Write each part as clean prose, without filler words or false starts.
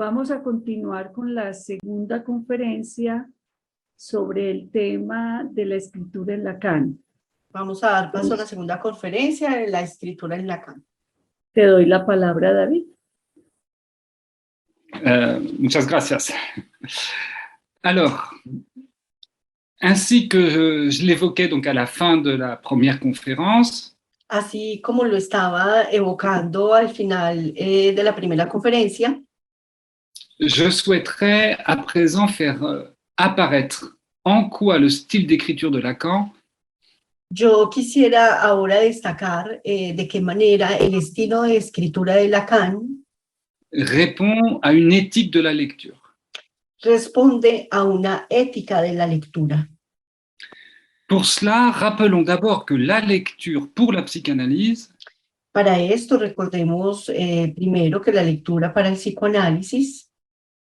Vamos a continuar con la segunda conferencia sobre el tema de la escritura en Lacan. Vamos a dar paso a la segunda conferencia de la escritura en Lacan. Te doy la palabra, David. Muchas gracias. Alors, ainsi que je l'évoquais donc à la fin de la première conférence, Así como lo estaba evocando al final de la primera conferencia, je souhaiterais à présent faire apparaître en quoi le style d'écriture de Lacan yo quisiera ahora destacar de qué manera el estilo de escritura de Lacan répond à une éthique de la lecture. responde a una ética de la lectura. Pour cela, rappelons d'abord que la lecture pour la psychanalyse Para esto, recordemos primero que la lectura para el psicoanálisis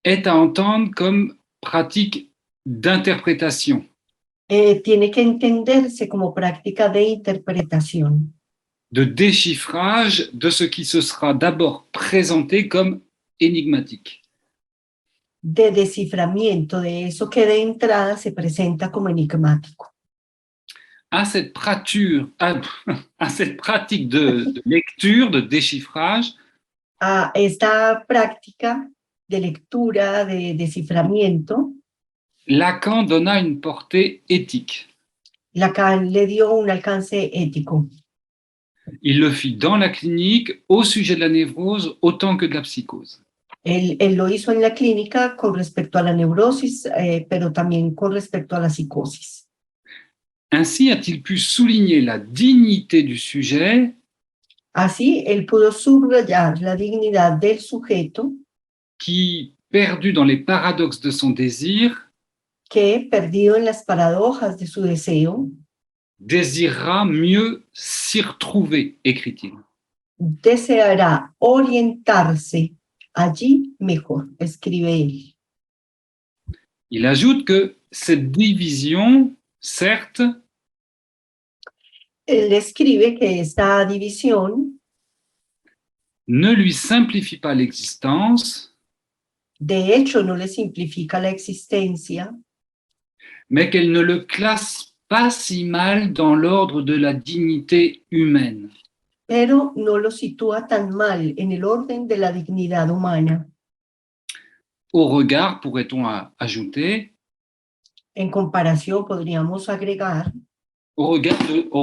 est à entendre comme pratique d'interprétation, tiene que entenderse como práctica de interpretación, de déchiffrage de ce qui se sera d'abord présenté comme énigmatique. de desciframiento de eso que de entrada se presenta como enigmático. À cette pratique de lecture, de déchiffrage, A esta práctica de lectura, de desciframiento, Lacan donna une portée éthique. Lacan le dio un alcance ético. Il le fit dans la clinique au sujet de la névrose autant que de la psychose. Él lo hizo en la clínica con respecto a la neurosis, pero también con respecto a la psicosis. Ainsi a-t-il pu souligner la dignité du sujet Así, él pudo subrayar la dignidad del sujeto qui, perdu dans les paradoxes de son désir, que, perdido en las paradojas de su deseo, désirera mieux s'y retrouver, écrit-il. deseará orientarse allí mejor, escribe él. Il ajoute que cette division, certes, Él escribe que esta división, ne lui simplifie pas l'existence, de hecho, no le simplifica la existencia, mais qu'elle ne le classe pas si mal dans l'ordre de la dignité humaine. pero no lo sitúa tan mal en el orden de la dignidad humana. Au regard, pourrait-on ajouter, En comparación, podríamos agregar, au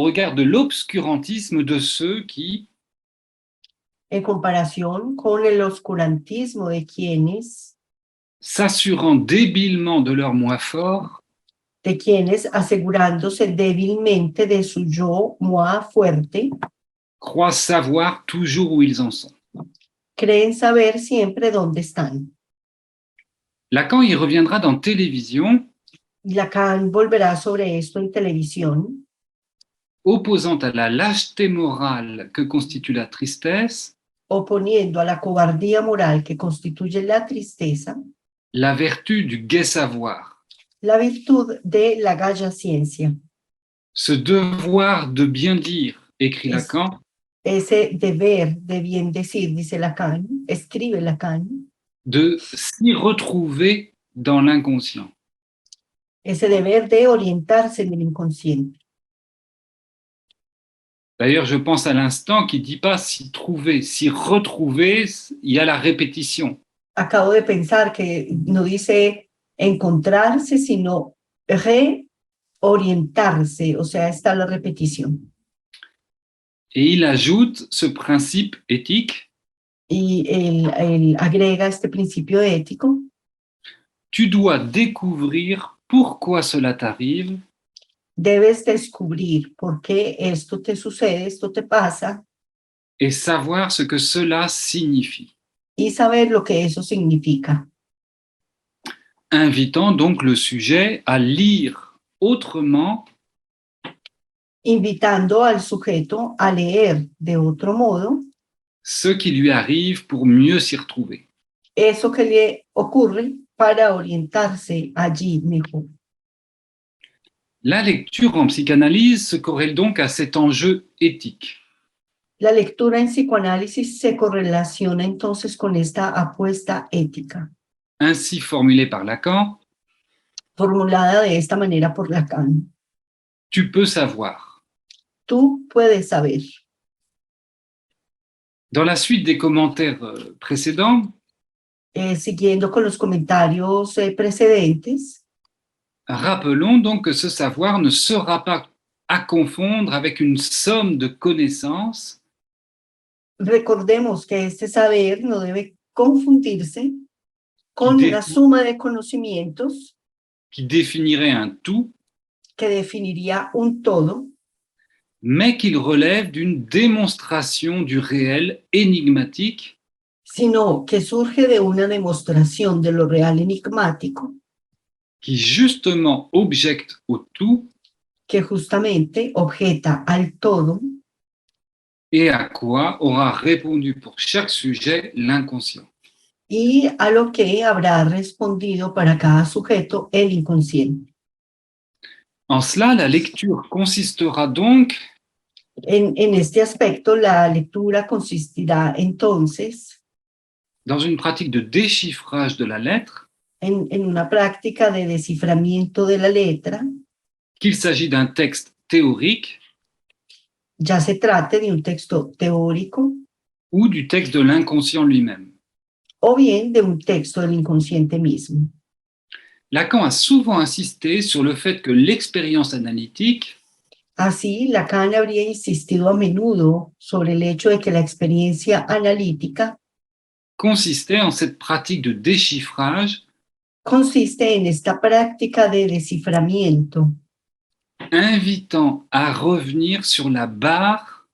regard de l'obscurantisme de ceux qui, en comparación con el oscurantismo de quienes, s'assurant débilement de leur moi fort, asegurándose débilmente de su yo moi fuerte, croient savoir toujours où ils en sont. creen saber siempre dónde están. Lacan y reviendra dans Télévision, Lacan volverá sobre esto en televisión, opposant à la lâcheté morale que constitue la tristesse, oponiendo a la cobardía moral que constituye la tristeza, la vertu du gai savoir, la virtud de la galla ciencia, ce devoir de bien dire, écrit Lacan, ese deber de bien decir, dice Lacan, escribe Lacan, de s'y retrouver dans l'inconscient. ese deber de orientarse en el inconsciente. D'ailleurs, je pense à l'instant qui ne dit pas s'y trouver, s'y retrouver, il y a la répétition. Acabo de pensar que no dice encontrarse, sino reorientarse, o sea, está la repetición. Et il ajoute ce principe éthique, Y él agrega este principio ético: tu dois découvrir pourquoi cela t'arrive debes descubrir por qué esto te sucede, esto te pasa, et savoir ce que cela signifie. y saber lo que eso significa. Invitant donc le sujet à lire autrement Invitando al sujeto a leer de otro modo ce qui lui arrive pour mieux s'y retrouver. eso que le ocurre para orientarse allí mejor. La lecture en psychanalyse se corrèle donc à cet enjeu éthique. La lectura en psicoanálisis se correlaciona entonces con esta apuesta ética, ainsi formulée par Lacan. formulada de esta manera por Lacan. Tu peux savoir. Tú puedes saber. Dans la suite des commentaires précédents, Siguiendo con los comentarios precedentes, rappelons donc que ce savoir ne sera pas à confondre avec une somme de connaissances recordemos que este saber no debe confundirse con una suma de conocimientos qui définirait un tout, que definiría un todo, mais qu'il relève d'une démonstration du réel énigmatique sino que surge de una demostración de lo real enigmático qui justement objecte au tout que justamente objeta al todo et à quoi aura répondu pour chaque sujet l'inconscient. y a lo que habrá respondido para cada sujeto el inconsciente. En cela, la lecture consistera donc En este aspecto, la lectura consistirá entonces dans une pratique de déchiffrage de la lettre, en una práctica de desciframiento de la letra, qu'il s'agit d'un texte théorique ya se trate de un texto teórico ou du texte de l'inconscient lui-même. o bien de un texto del inconsciente mismo. Lacan a souvent insisté sur le fait que l'expérience analytique Así, Lacan habría insistido a menudo sobre el hecho de que la experiencia analítica consistait en cette pratique de déchiffrage consiste en esta práctica de desciframiento, invitant à revenir sur la barre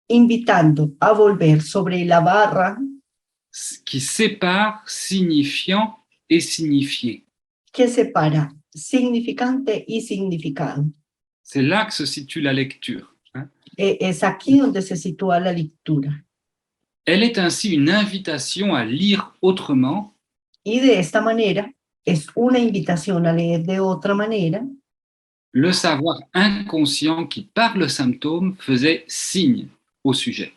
invitando a volver sobre la barra qui sépare signifiant et signifié. que separa significante y significado. C'est là que se situe la lecture. Es aquí donde se sitúa la lectura. Elle est ainsi une invitation à lire autrement Y de esta manera es una invitación a leer de otra manera le savoir inconscient qui, par le symptôme, faisait signe au sujet.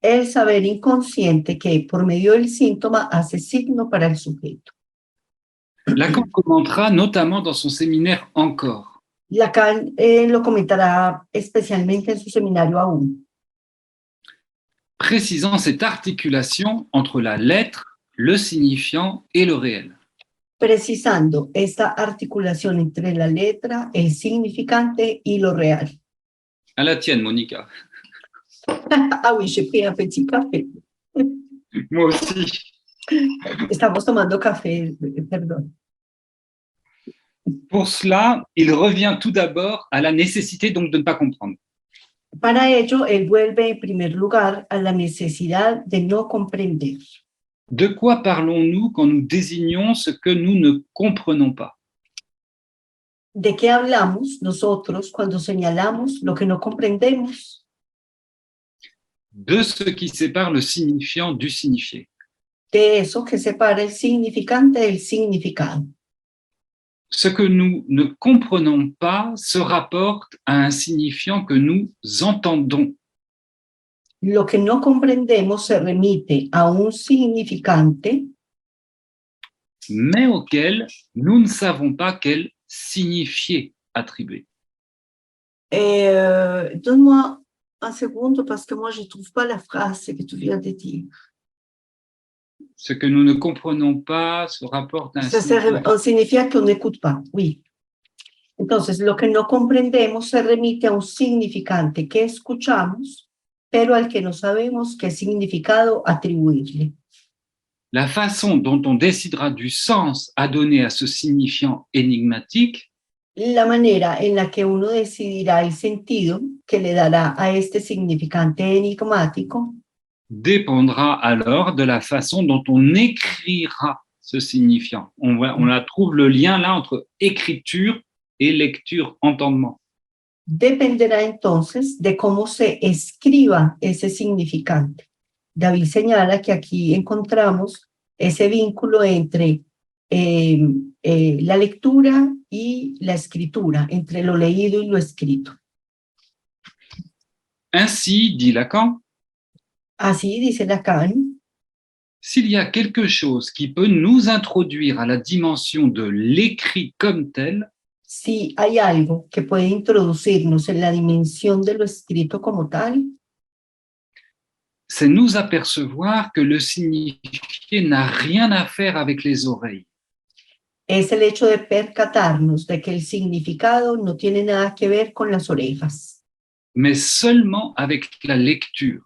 el saber inconsciente que por medio del síntoma hace signo para el sujeto. Lacan commentera notamment dans son séminaire Encore. Lacan lo comentará especialmente en su seminario aún, Précisant cette articulation entre la lettre, le signifiant et le réel. precisando esta articulación entre la letra, el significante y lo real. À la tienne, Monica. Ah oui, j'ai pris un petit café. Moi aussi. Estamos tomando café, perdón. Pour cela, il revient tout d'abord à la nécessité donc de ne pas comprendre. Para ello, él vuelve en primer lugar a la necesidad de no comprender. De quoi parlons-nous quand nous désignons ce que nous ne comprenons pas? ¿De qué hablamos nosotros cuando señalamos lo que no comprendemos? De ce qui sépare le signifiant du signifié. De eso que separa el significante del significado. Ce que nous ne comprenons pas se rapporte à un signifiant que nous entendons. Lo que no comprendemos se remite a un significante, mais auquel nous ne savons pas quel signifié attribuer. Donne-moi un segundo parce que moi je ne trouve pas la phrase que tu viens de dire. Ce que nous ne comprenons pas se rapporte à un signifiant. Significa que no n'écoute pas, oui. Entonces, lo que no comprendemos se remite a un significante que escuchamos, pero al que no sabemos qué significado atribuirle. La façon dont on décidera du sens à donner à ce signifiant énigmatique La manera en la que uno decidirá el sentido que le dará a este significante enigmático dépendra alors de la façon dont on écrira ce signifiant. On la trouve le lien là entre écriture et lecture, entendement. dependerá entonces de cómo se escriba ese significante. David señala que aquí encontramos ese vínculo entre la lectura y la escritura, entre lo leído y lo escrito. Ainsi, dit Lacan, Así dice Lacan, s'il y a quelque chose qui peut nous introduire à la dimension de l'écrit comme tel, si hay algo que puede introducirnos en la dimensión de lo escrito como tal, c'est nous apercevoir que le signifié n'a rien à faire avec les oreilles. es el hecho de percatarnos de que el significado no tiene nada que ver con las orejas, Mais seulement avec la lecture.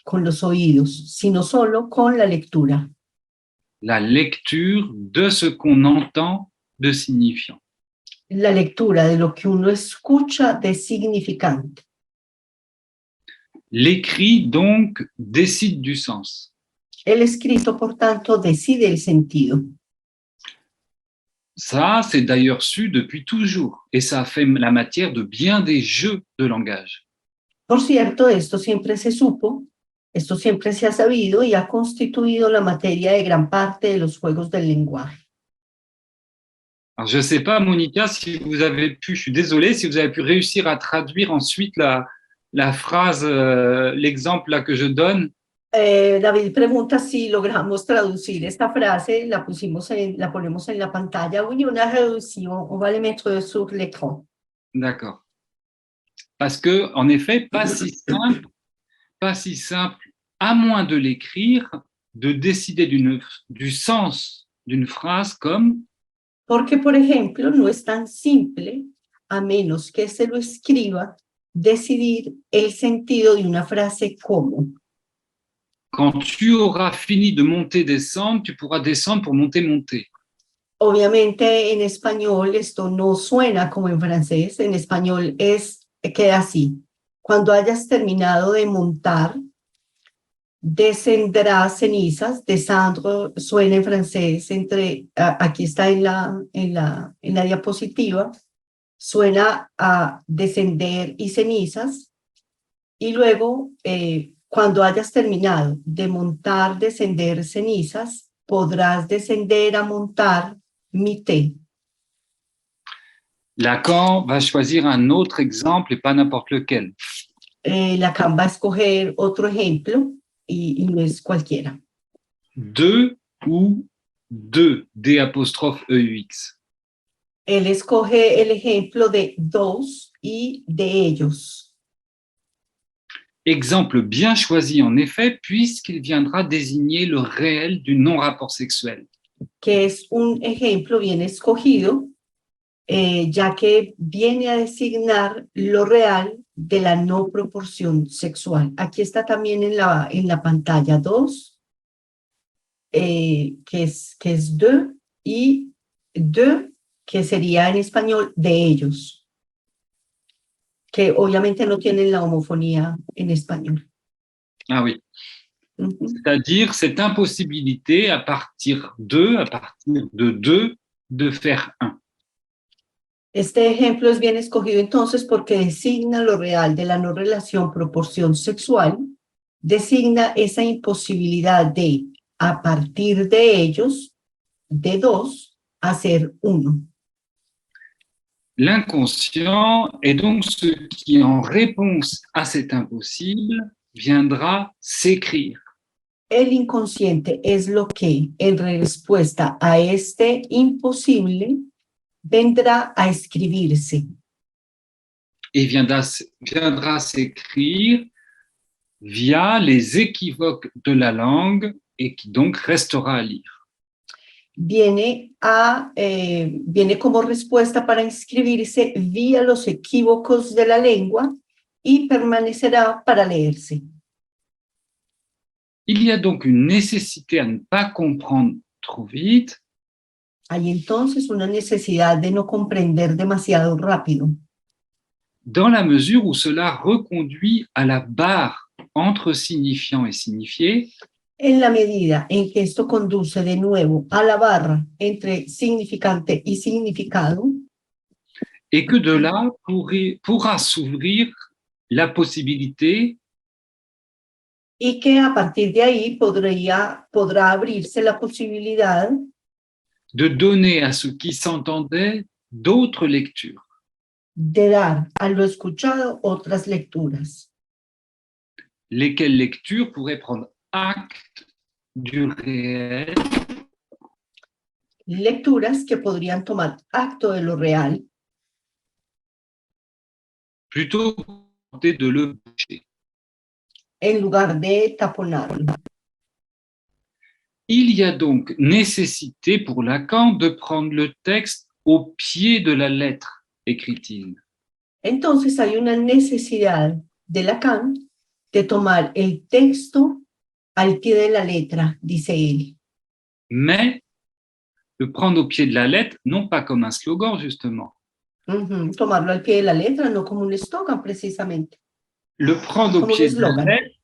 con los oídos, sino solo con la lectura. La lecture de ce qu'on entend de signifiant. La lectura de lo que uno escucha de significante. L'écrit, donc, décide du sens. El escrito, por tanto, decide el sentido. Ça, c'est d'ailleurs su depuis toujours, et ça a fait la matière de bien des jeux de langage. Por cierto, esto siempre se supo, esto siempre se ha sabido y ha constituido la materia de gran parte de los juegos del lenguaje. Alors, je ne sais pas, Monica, si vous avez pu, je suis désolé, si vous avez pu réussir à traduire ensuite la phrase, l'exemple là que je donne. David pregunta si logramos traducir esta frase, la ponemos en la pantalla. Oui, on a réussi, on va les mettre sur l'écran. D'accord. Parce que, en effet, pas si simple, à moins de l'écrire, de décider du sens d'une phrase comme Porque, por ejemplo, no es tan simple, a menos que se lo escriba, decidir el sentido de una frase como. quand tu auras fini de monter, descendre, tu pourras descendre pour monter, monter. Obviamente en español esto no suena como en francés, en español queda así. Cuando hayas terminado de montar, descendrás cenizas, descendre suena en francés, aquí está en la diapositiva, suena a descender y cenizas, y luego cuando hayas terminado de montar, descender cenizas, podrás descender a montar mité. Lacan va choisir un autre exemple et pas n'importe lequel. Lacan va a escoger otro ejemplo y no es cualquiera. Deux ou deux, D''EUX. Él escoge el ejemplo de dos y de ellos. Exemple bien choisi en effet, puisqu'il viendra désigner le réel du non-rapport sexuel. Que es un ejemplo bien escogido, ya que viene a designar lo real de la no proporción sexual. Aquí está también en la pantalla 2, que es de, y de, que sería en español de ellos, que obviamente no tienen la homofonía en español. Ah oui. C'est-à-dire cette impossibilité à partir de deux, de faire un. Este ejemplo es bien escogido entonces porque designa lo real de la no relación proporción sexual, designa esa imposibilidad de, a partir de ellos, de dos, hacer uno. L'inconscient est donc ce qui, en réponse à cet impossible, viendra s'écrire. El inconsciente es lo que, en respuesta a este imposible, vendrá a escribirse. Et viendra s'écrire via les équivoques de la langue et qui donc restera à lire. Viene como respuesta para inscribirse vía los equívocos de la lengua y permanecerá para leerse. Il y a donc une nécessité à ne pas comprendre trop vite. Hay entonces una necesidad de no comprender demasiado rápido. Dans la mesure où cela reconduit à la barre entre signifiant et signifié. En la medida en que esto conduce de nuevo a la barra entre significante y significado. Et que de là pourra s'ouvrir la possibilité. Y que a partir de ahí podrá abrirse la posibilidad de donner à ce qui s'entendait d'autres lectures. De dar a lo escuchado otras lecturas. lesquelles lectures pourraient prendre acte du réel Lecturas que podrían tomar acto de lo real plutôt que de le boucher. en lugar de taponarlo. Il y a donc nécessité pour Lacan de prendre le texte au pied de la lettre, écrit-il. Entonces hay una necesidad de Lacan de tomar el texto al pie de la letra, dice él. Mais le prendre au pied de la lettre, non pas comme un slogan, justement. Tomarlo al pie de la letra, no como un eslogan precisamente. Le prendre au Comme un pied de la eslogan. lettre,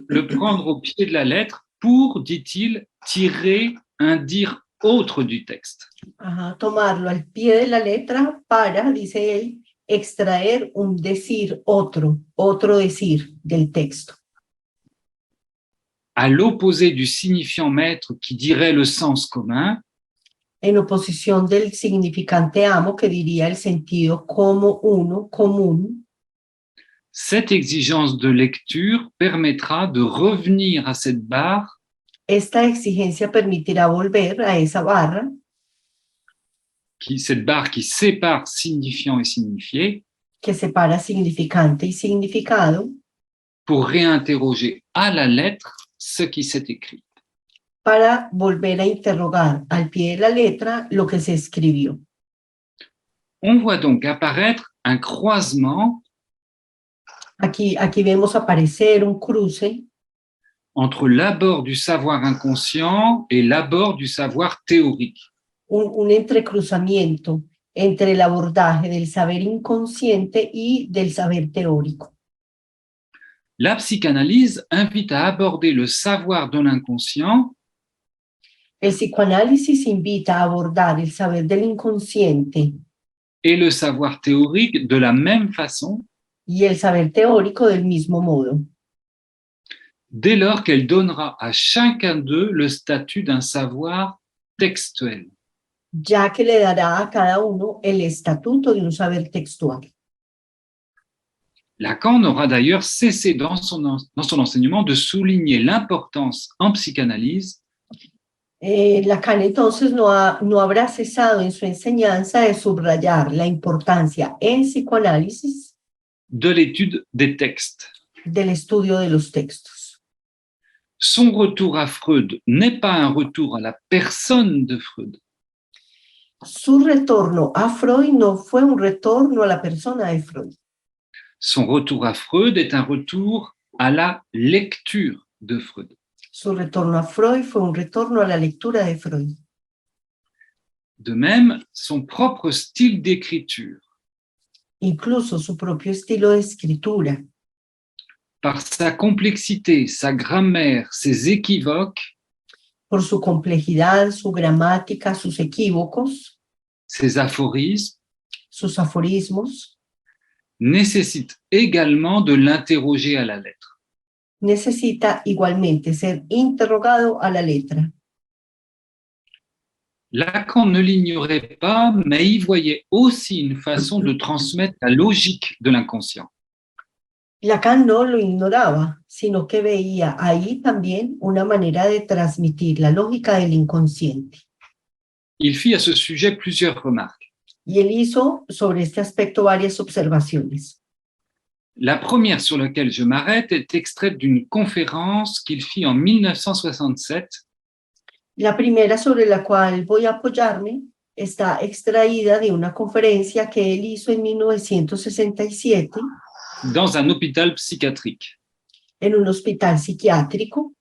le prendre au pied de la lettre pour, dit-il, tirer un dire autre du texte. Tomarlo al pie de la letra para, dice él, extraer un decir otro decir del texto. À l'opposé du signifiant maître qui dirait le sens commun, En oposición del significante amo que diría el sentido como uno, común, cette exigence de lecture permettra de revenir à cette barre esta exigencia permitirá volver a esa barra, cette barre qui sépare signifiant et signifié, que separa significante y significado, pour réinterroger à la lettre ce qui s'est écrit. para volver a interrogar al pie de la letra lo que se escribió. On voit donc apparaître un croisement Aquí vemos aparecer un cruce entre l'abord du savoir inconscient et l'abord du savoir théorique. un entrecruzamiento entre el abordaje del saber inconsciente y del saber teórico. La psychanalyse invite à aborder le savoir de l'inconscient El psicoanálisis invita a abordar el saber del inconsciente et le savoir théorique de la même façon y el saber teórico del mismo modo, dès lors qu'elle donnera à chacun d'eux le statut d'un savoir textuel. ya que le dará a cada uno el estatuto de un saber textual. Lacan n'aura d'ailleurs cessé dans son enseignement de souligner l'importance en psychanalyse Lacan entonces no habrá cesado en su enseñanza de subrayar la importancia en psicoanálisis de l'étude des textes. del estudio de los textos. Son retour à Freud n'est pas un retour à la personne de Freud. Su retorno a Freud no fue un retorno a la persona de Freud. Son retour à Freud est un retour à la lecture de Freud. Su retorno a Freud fue un retorno a la lectura de Freud. De même, son propre style d'écriture, Incluso su propio estilo de escritura, par sa complexité, sa grammaire, ses équivoques, por su complejidad, su gramática, sus equívocos, ses aphorismes, sus aforismos, nécessite également de l'interroger à la lettre. necesita igualmente ser interrogado a la letra. Lacan ne l'ignorait pas, mais y voyait aussi une façon de transmettre la logique de l'inconscient. Lacan no lo ignoraba, sino que veía ahí también una manera de transmitir la lógica del inconsciente. Il fit à ce sujet plusieurs remarques. Y él hizo sobre este aspecto varias observaciones. La première sur laquelle je m'arrête est extraite d'une conférence qu'il fit en 1967 La primera sobre la cual voy a apoyarme está extraída de una conferencia que él hizo en 1967 dans un hôpital psychiatrique. en un hospital psiquiátrico.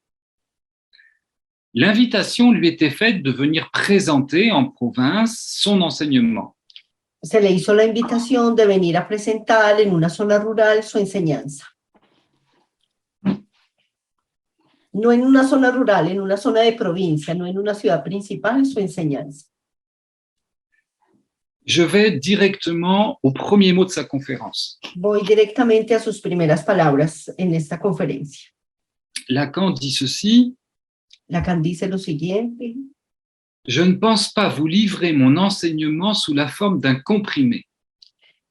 L'invitation lui était faite de venir présenter en province son enseignement. Se le hizo la invitación de venir a presentar en una zona rural su enseñanza. No en una zona rural, en una zona de provincia, no en una ciudad principal, su enseñanza. Je vais directement au premier mot de sa conférence. Voy directamente a sus primeras palabras en esta conferencia. Lacan dit ceci: Lacan dice lo siguiente: je ne pense pas vous livrer mon enseignement sous la forme d'un comprimé.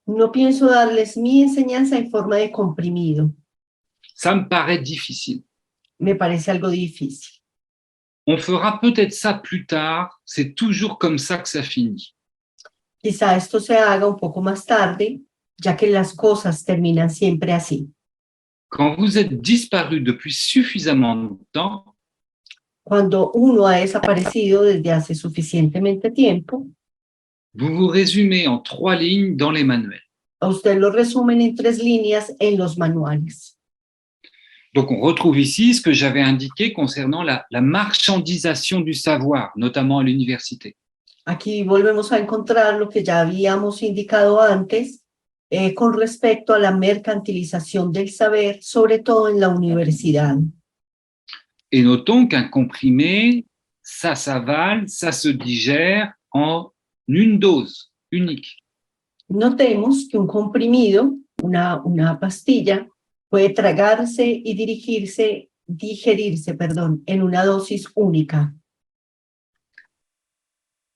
no pienso darles mi enseñanza en forma de comprimido. Ça me paraît difficile. Me parece algo difícil. On fera peut-être ça plus tard. C'est toujours comme ça que ça finit. Quizá esto se haga un poco más tarde, ya que las cosas terminan siempre así. Quand vous êtes disparu depuis suffisamment de temps, Cuando uno ha desaparecido desde hace suficientemente tiempo, vous vous résumez en 3 lignes dans les manuels. a usted lo resumen en 3 líneas en los manuales. Donc, on retrouve ici ce que j'avais indiqué concernant la marchandisation du savoir, notamment à l'université. Aquí volvemos a encontrar lo que ya habíamos indicado antes con respecto a la mercantilización del saber, sobre todo en la universidad. Et notons qu'un comprimé, ça s'avale, ça se digère en une dose unique. Notemos que un comprimido, una pastilla, puede tragarse y digerirse, en una dosis única.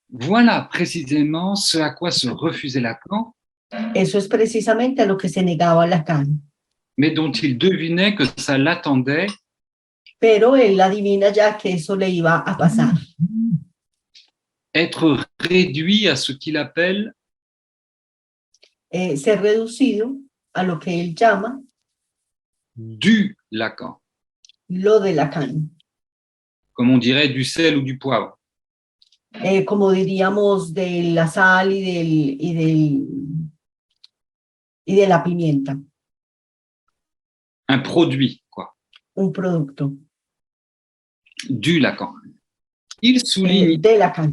Voilà précisément ce à quoi se refusait Lacan, Eso es precisamente a lo que se negaba Lacan. mais dont il devinait que ça l'attendait. Pero él adivina ya que eso le iba a pasar. Être réduit à ce qu'il appelle Ser reducido a lo que él llama du Lacan, lo de Lacan. comme on dirait du sel ou du poivre. Como diríamos de la sal y de la pimienta. Un produit, quoi, Un producto du Lacan. Il souligne de Lacan.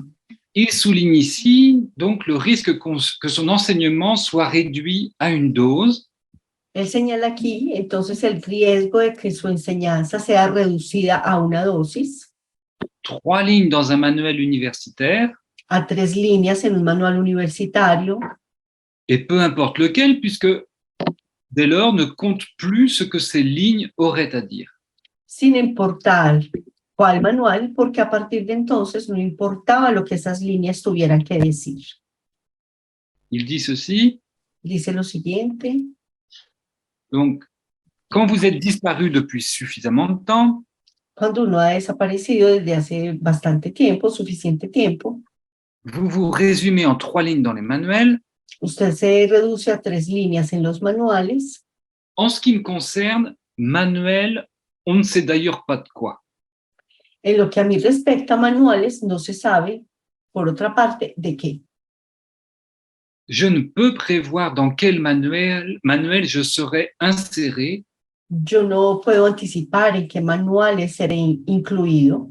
Il souligne ici donc le risque que son enseignement soit réduit à une dose. Él señala aquí entonces el riesgo de que su enseñanza sea reducida a una dosis, 3 lignes dans un manuel universitaire, a 3 líneas en un manual universitario, et peu importe lequel, puisque dès lors ne compte plus ce que ces lignes auraient à dire. sin importar cuál manual, porque a partir de entonces no importaba lo que esas líneas tuvieran que decir. Il dit ceci, Dice lo siguiente: donc, quand vous êtes disparu depuis suffisamment de temps, cuando uno ha desaparecido desde hace bastante tiempo, suficiente tiempo, vous vous résumez en 3 lignes dans les manuels. usted se reduce a 3 líneas en los manuales. En ce qui me concerne, manuel, on ne sait d'ailleurs pas de quoi. En lo que a mí respecta, manuales, no se sabe, por otra parte, de qué. Je ne peux prévoir dans quel manuel je serai inséré. Yo no puedo anticipar en qué manuales seré incluido,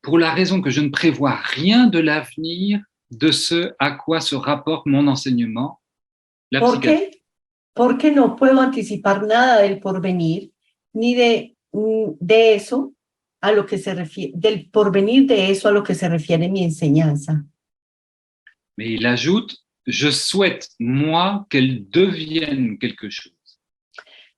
pour la raison que je ne prévois rien de l'avenir de ce à quoi se rapporte mon enseignement, la ¿Por psychanalyse. qué? Porque no puedo anticipar nada del porvenir, ni de eso a lo que se refiere, del porvenir de eso a lo que se refiere mi enseñanza. Mais il ajoute, je souhaite, moi, qu'elle devienne quelque chose.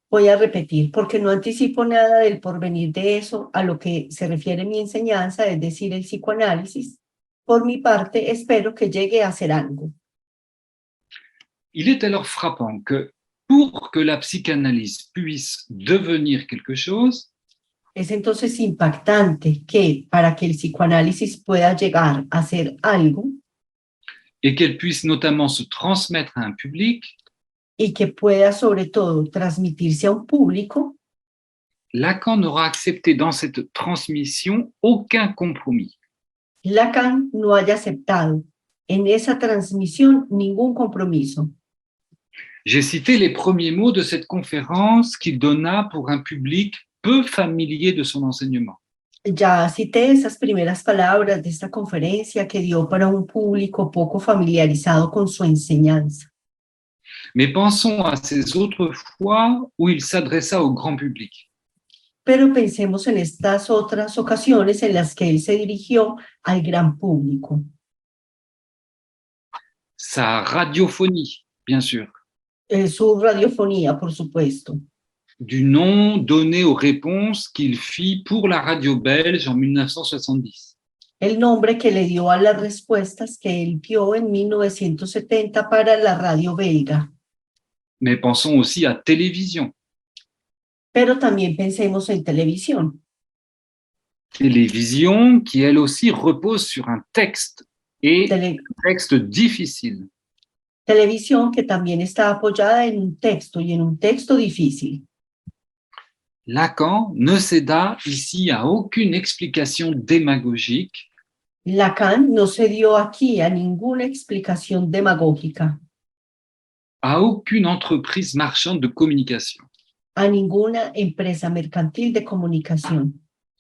Voy a repetir, porque no anticipo nada del porvenir de eso a lo que se refiere mi enseñanza, es decir, el psicoanálisis. Por mi parte, espero que llegue a ser algo. Il est alors frappant que pour que la psychanalyse puisse devenir quelque chose, Es entonces impactante que para que el psicoanálisis pueda llegar a ser algo et qu'elle puisse notamment se transmettre à un public, y que pueda sobre todo transmitirse a un público, Lacan n'aura accepté dans cette transmission aucun compromis. Lacan no haya aceptado en esa transmisión ningún compromiso. J'ai cité les premiers mots de cette conférence qu'il donna pour un public peu familier de son enseignement. Ya cité esas primeras palabras de esta conferencia que dio para un público poco familiarizado con su enseñanza. Mais pensons à ces autres fois où il s'adressa au grand public. Pero pensemos en estas otras ocasiones en las que él se dirigió al gran público. Sa radiophonie, bien sûr, Su radiofonía, por supuesto. du nom donné aux réponses qu'il fit pour la radio belge en 1970. El nombre que le dio a las respuestas que él dio en 1970 para la radio belga. Mais pensons aussi à télévision. Pero también pensemos en televisión. Télévision qui, elle aussi, repose sur un texte, et Tele- un texte difficile. televisión que también está apoyada en un texto y en un texto difícil. Lacan ne céda ici à aucune explication démagogique, Lacan no se dio aquí a ninguna explicación demagógica, à aucune entreprise marchande de communication, a ninguna empresa mercantil de comunicación,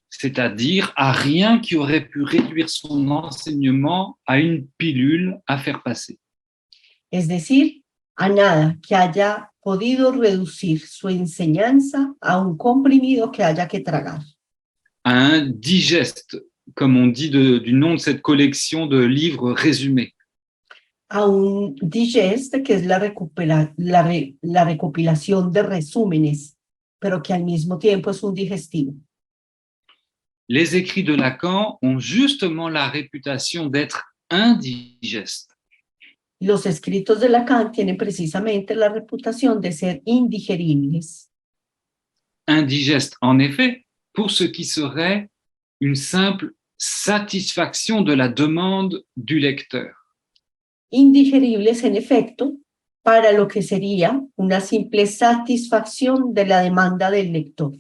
c'est-à-dire à rien qui aurait pu réduire son enseignement à une pilule à faire passer. es decir, a nada que haya podido reducir su enseñanza a un comprimido que haya que tragar, À un digeste, comme on dit du nom de cette collection de livres résumés. a un digest, que es la recopilación de resúmenes, pero que al mismo tiempo es un digestivo. Les écrits de Lacan ont justement la réputation d'être indigestes. Los escritos de Lacan tienen precisamente la reputación de ser indigeribles. Indigestes, en effet, pour ce qui serait une simple satisfaction de la demande du lecteur. Indigeribles, en efecto, para lo que sería una simple satisfacción de la demanda del lector,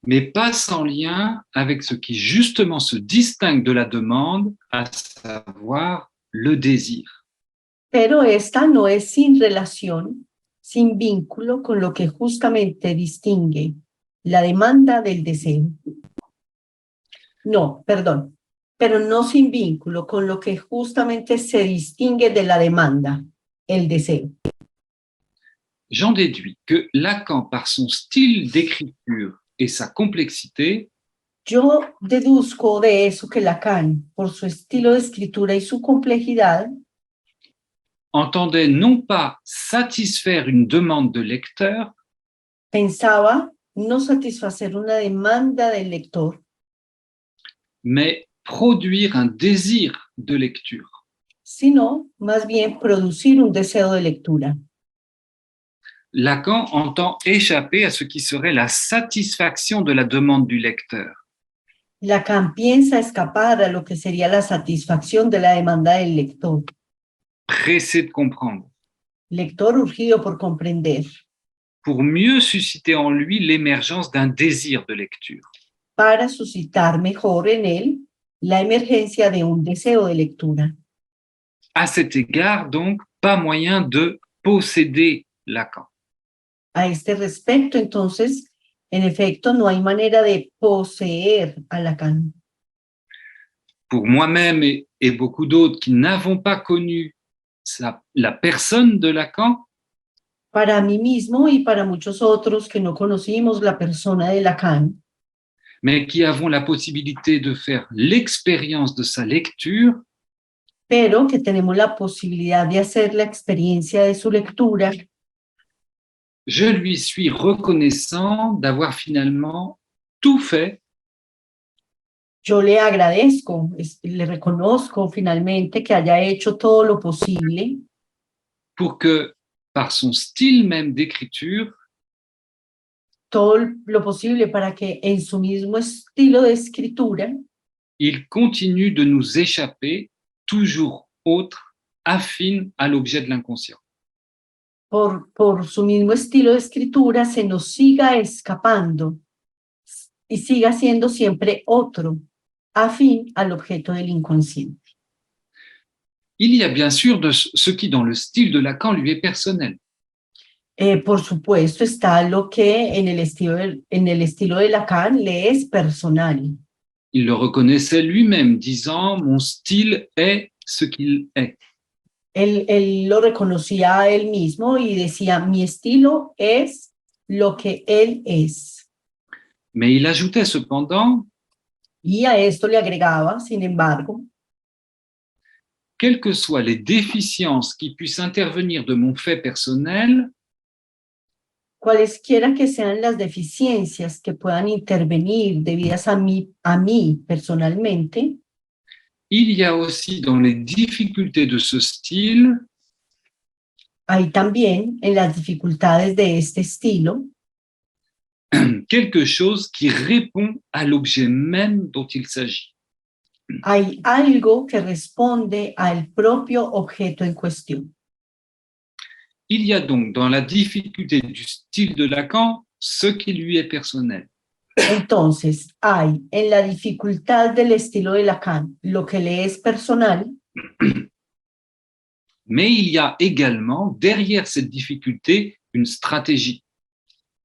Mais pas sans lien avec ce qui justement se distingue de la demande, à savoir le désir. pero esta no es sin relación, sin vínculo con lo que justamente distingue la demanda del deseo. No, perdón, pero no sin vínculo con lo que justamente se distingue de la demanda, el deseo. J'en déduis que Lacan, par son style d'écriture et sa complexité, Yo deduzco de eso que Lacan, por su estilo de escritura y su complejidad, entendait non pas satisfaire une demande de lecteur, pensaba no satisfacer una demanda del lector, mais produire un désir de lecture. sino más bien producir un deseo de lectura. Lacan entend échapper à ce qui serait la satisfaction de la demande du lecteur. Lacan piensa escapar a lo que sería la satisfacción de la demanda del lector, Pressé de comprendre, lector urgido por comprender, pour mieux susciter en lui l'émergence d'un désir de lecture. para suscitar mejor en él la emergencia de un deseo de lectura. À cet égard, donc, pas moyen de posséder Lacan. A este respecto, entonces, en efecto, no hay manera de poseer a Lacan. Pour moi-même et beaucoup d'autres qui n'avons pas connu la personne de Lacan, Para mí mismo y para muchos otros que no conocimos la persona de Lacan, mais qui avons la possibilité de faire l'expérience de sa lecture, pero que tenemos la posibilidad de hacer la experiencia de su lectura, je lui suis reconnaissant d'avoir finalement tout fait yo le agradezco, le reconozco finalmente que haya hecho todo lo posible pour que, par son style même d'écriture, todo lo posible para que en su mismo estilo de escritura il continue de nous échapper, toujours autre, affine à l'objet de l'inconscient. por su mismo estilo de escritura se nos siga escapando y siga siendo siempre otro, afín al objeto del inconsciente. Il y a bien sûr de ce qui, dans le style de Lacan, lui est personnel. Por supuesto, está lo que en el estilo de Lacan le es personal. Il le reconnaissait lui-même, disant « Mon style est ce qu'il est ». Él lo reconocía a él mismo y decía, mi estilo es lo que él es. Mais il ajoutait cependant, Y a esto le agregaba, sin embargo, quelles que soient les déficiences qui puissent intervenir de mon fait personnel, cualesquiera que sean las deficiencias que puedan intervenir debidas a mí personalmente, il y a aussi dans les difficultés de ce style hay también en las dificultades de este estilo quelque chose qui répond à l'objet même dont il s'agit. Hay algo que responde al propio objeto en cuestión. Il y a donc dans la difficulté du style de Lacan ce qui lui est personnel. Entonces, hay en la dificultad del estilo de Lacan lo que le es personal, Mais il y a également derrière cette difficulté une stratégie.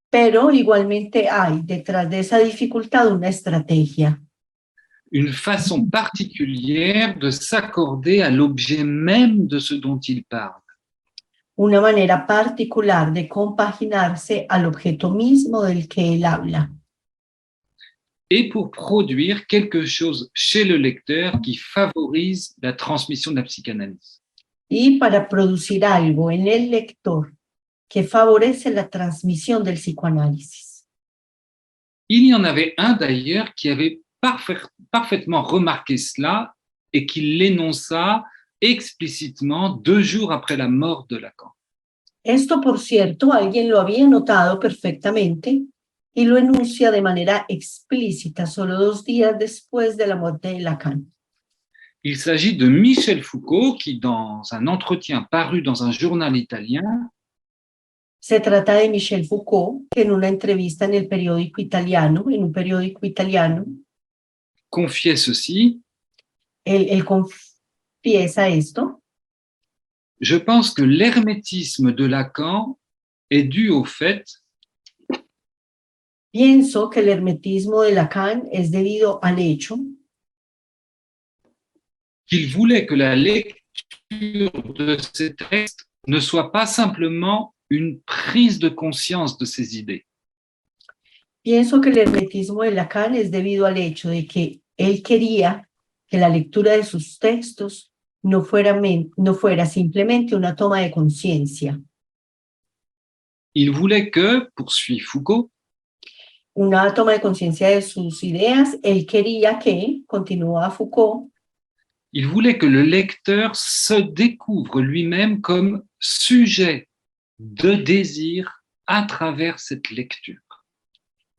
pero igualmente hay detrás de esa dificultad una estrategia, Une façon particulière de s'accorder à l'objet même de ce dont il parle. una manera particular de compaginarse al objeto mismo del que él habla, Et pour produire quelque chose chez le lecteur qui favorise la transmission de la psychanalyse. y para producir algo en el lector que favorece la transmisión del psicoanálisis. Il y en avait un d'ailleurs qui avait parfaitement remarqué cela et qui l'énonça explicitement 2 jours après la mort de Lacan. Esto, por cierto, alguien lo había notado perfectamente y lo enuncia de manera explícita solo 2 días después de la muerte de Lacan. Il s'agit de Michel Foucault qui, dans un entretien paru dans un journal italien, Se trata de Michel Foucault, que en una entrevista en un periódico italiano, confiait ceci: él confiesa esto. Je pense que l'hermétisme de Lacan est dû au fait Pienso que el hermetismo de Lacan es debido al hecho qu'il voulait que la lecture de ces textes ne soit pas simplement une prise de conscience de ses idées, Pienso que el hermetismo de Lacan es debido al hecho de que él quería que la lectura de sus textos no fuera simplemente una toma de conciencia. il voulait que, poursuit Foucault, Una toma de conciencia de sus ideas. Él quería que, continúa Foucault, il voulait que le lecteur se découvre lui-même comme sujet de désir à travers cette lecture.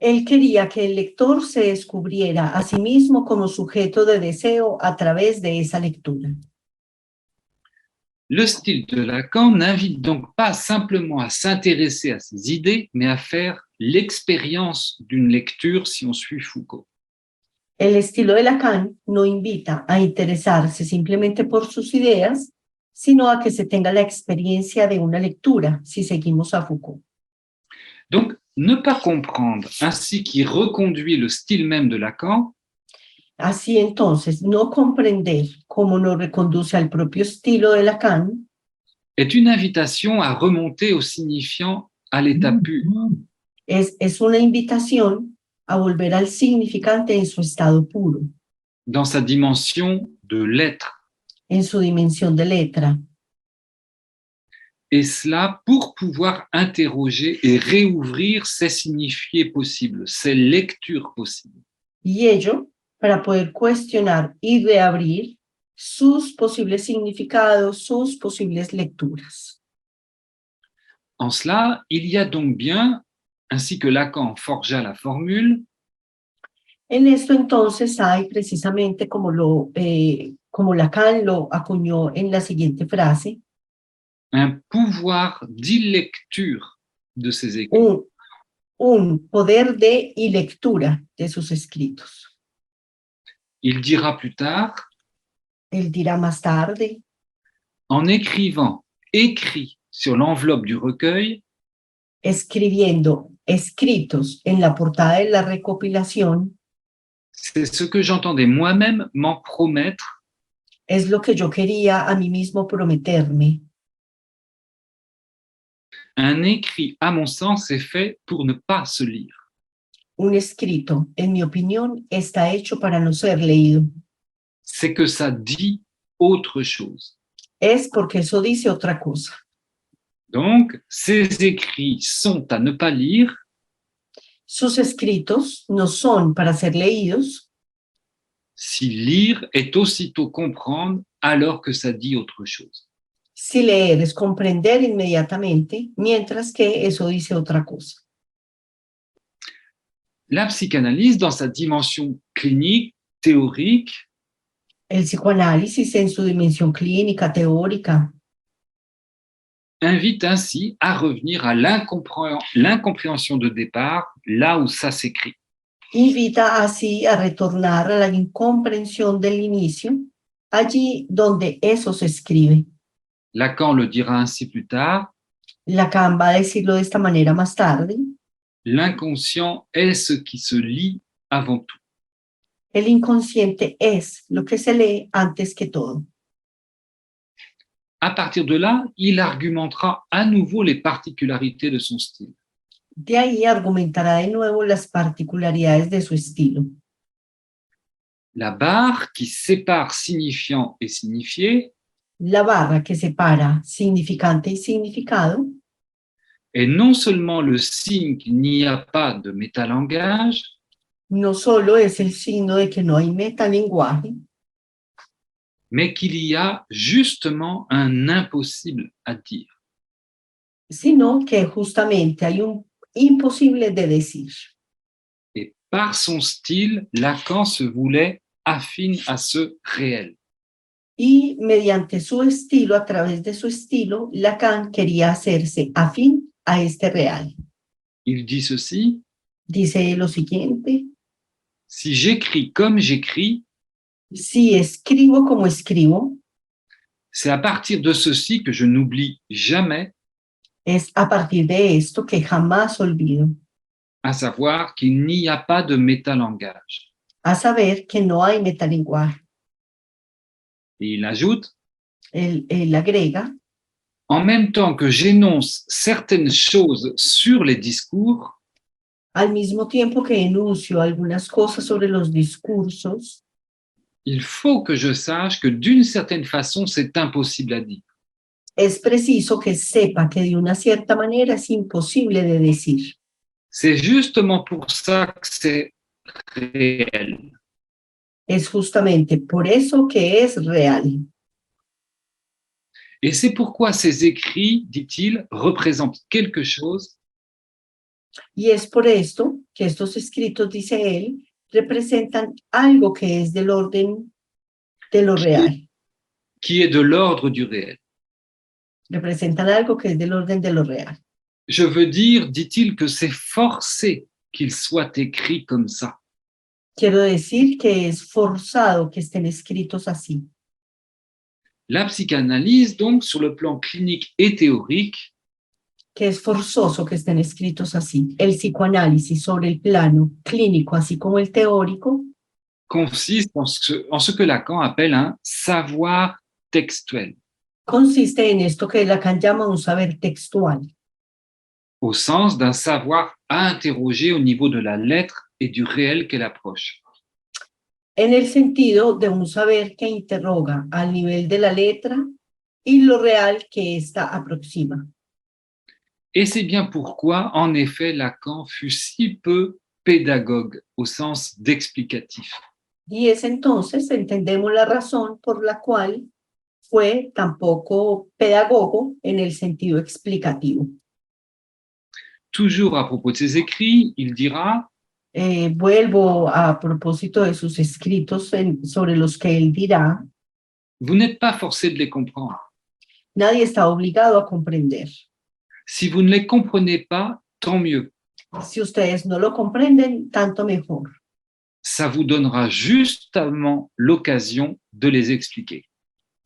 él quería que el lector se descubriera a sí mismo como sujeto de deseo a través de esa lectura. Le style de Lacan n'invite donc pas simplement à s'intéresser à ses idées, mais à faire l'expérience d'une lecture si on suit Foucault. El estilo de Lacan no invita a interesarse simplemente por sus ideas, sino a que se tenga la experiencia de una lectura, si seguimos a Foucault. Donc, ne pas comprendre ainsi qu'il reconduit le style même de Lacan, Así entonces, no comprender cómo nos reconduce al propio estilo de Lacan est une invitation à remonter au signifiant à l'état pur, es una invitación a volver al significante en su estado puro, dans sa dimension de l'être. en su dimensión de letra. Et cela pour pouvoir interroger et réouvrir ses signifiés possibles, ses lectures possibles. Y ello para poder cuestionar y reabrir sus posibles significados, sus posibles lecturas. En cela, il y a donc bien, ainsi que Lacan forgea la formule, En esto entonces hay precisamente como Lacan lo acuñó en la siguiente frase, un pouvoir d'illecture de ses écrits. un poder de y lectura de sus escritos. Il dira plus tard, Él dirá más tarde, en écrivant écrit sur l'enveloppe du recueil, escribiendo escritos en la portada de la recopilación, c'est ce que j'entendais moi-même m'en promettre, es lo que yo quería a mí mismo prometerme. un écrit, à mon sens, est fait pour ne pas se lire. Un escrito, en mi opinión, está hecho para no ser leído. C'est que ça dit autre chose. Es porque eso dice otra cosa. Donc, ces écrits sont à ne pas lire, Sus escritos no son para ser leídos si lire est aussitôt comprendre alors que ça dit autre chose. si leer es comprender inmediatamente, mientras que eso dice otra cosa. la psychanalyse, dans sa dimension clinique, théorique, El psicoanálisis en su dimensión clínica, teórica, invite ainsi à revenir à l'incompréhension de départ, là où ça s'écrit. invita así a retornar a la incomprensión del inicio, allí donde eso se escribe. Lacan le dira ainsi plus tard, Lacan va a decirlo de esta manera más tarde. l'inconscient est ce qui se lit avant tout. El inconsciente es lo que se lee antes que todo. À partir de là, il argumentera à nouveau les particularités de son style. De ahí argumentará de nuevo las particularidades de su estilo. La barre qui sépare signifiant et signifié La barra que separa significante y significado est non seulement le signe qu'il n'y a pas de métalangage, no solo es el signo de que no hay metalenguaje, mais qu'il y a justement un impossible à dire. sino que justamente hay un imposible de decir. Et par son style, Lacan se voulait affine à ce réel. Y mediante su estilo, a través de su estilo, Lacan quería hacerse afín a este real. Il dit ceci, Dice lo siguiente: si j'écris comme j'écris, si escribo como escribo, c'est à partir de ceci que je n'oublie jamais, es a partir de esto que jamás olvido, à savoir qu'il n'y a pas de métalangage. a saber que no hay metalenguaje. Et il ajoute, Él agrega: en même temps que j'énonce certaines choses sur les discours, al mismo tiempo que enuncio algunas cosas sobre los discursos, il faut que je sache que d'une certaine façon, c'est impossible à dire. es preciso que sepa que de una cierta manera es imposible de decir. C'est justement pour ça que c'est réel. Es justamente por eso que es real. Et c'est pourquoi ces écrits, dit-il, représentent quelque chose Y es por esto que estos escritos, dice él, representan algo que es del orden de lo real. qui est de l'ordre du réel. Representan algo que es del orden de lo real. Je veux dire, dit-il, que c'est forcé qu'il soit écrit comme ça. Quiero decir que es forzado que estén escritos así. La psychanalyse, donc, sur le plan clinique et théorique, Que es forzoso que estén escritos así. El psicoanálisis sobre el plano clínico, así como el teórico, consiste en ce que Lacan appelle un savoir textuel, consiste en esto que Lacan llama un saber textual, au sens d'un savoir à interroger au niveau de la lettre et du réel qu'elle approche. en el sentido de un saber que interroga al nivel de la letra y lo real que ésta aproxima. Et c'est bien pourquoi, en effet, Lacan fut si peu pédagogue au sens d'explicatif. Y es entonces, entendemos la razón por la cual fue tan poco pedagogo en el sentido explicativo. Toujours à propos de ses écrits, il dira Vuelvo a propósito de sus escritos sobre los que él dirá: vous n'êtes pas forcé de les comprendre. nadie está obligado a comprender. Si vous ne les comprenez pas, tant mieux. Si ustedes no lo comprenden, tanto mejor. Ça vous donnera justement l'occasion de les expliquer.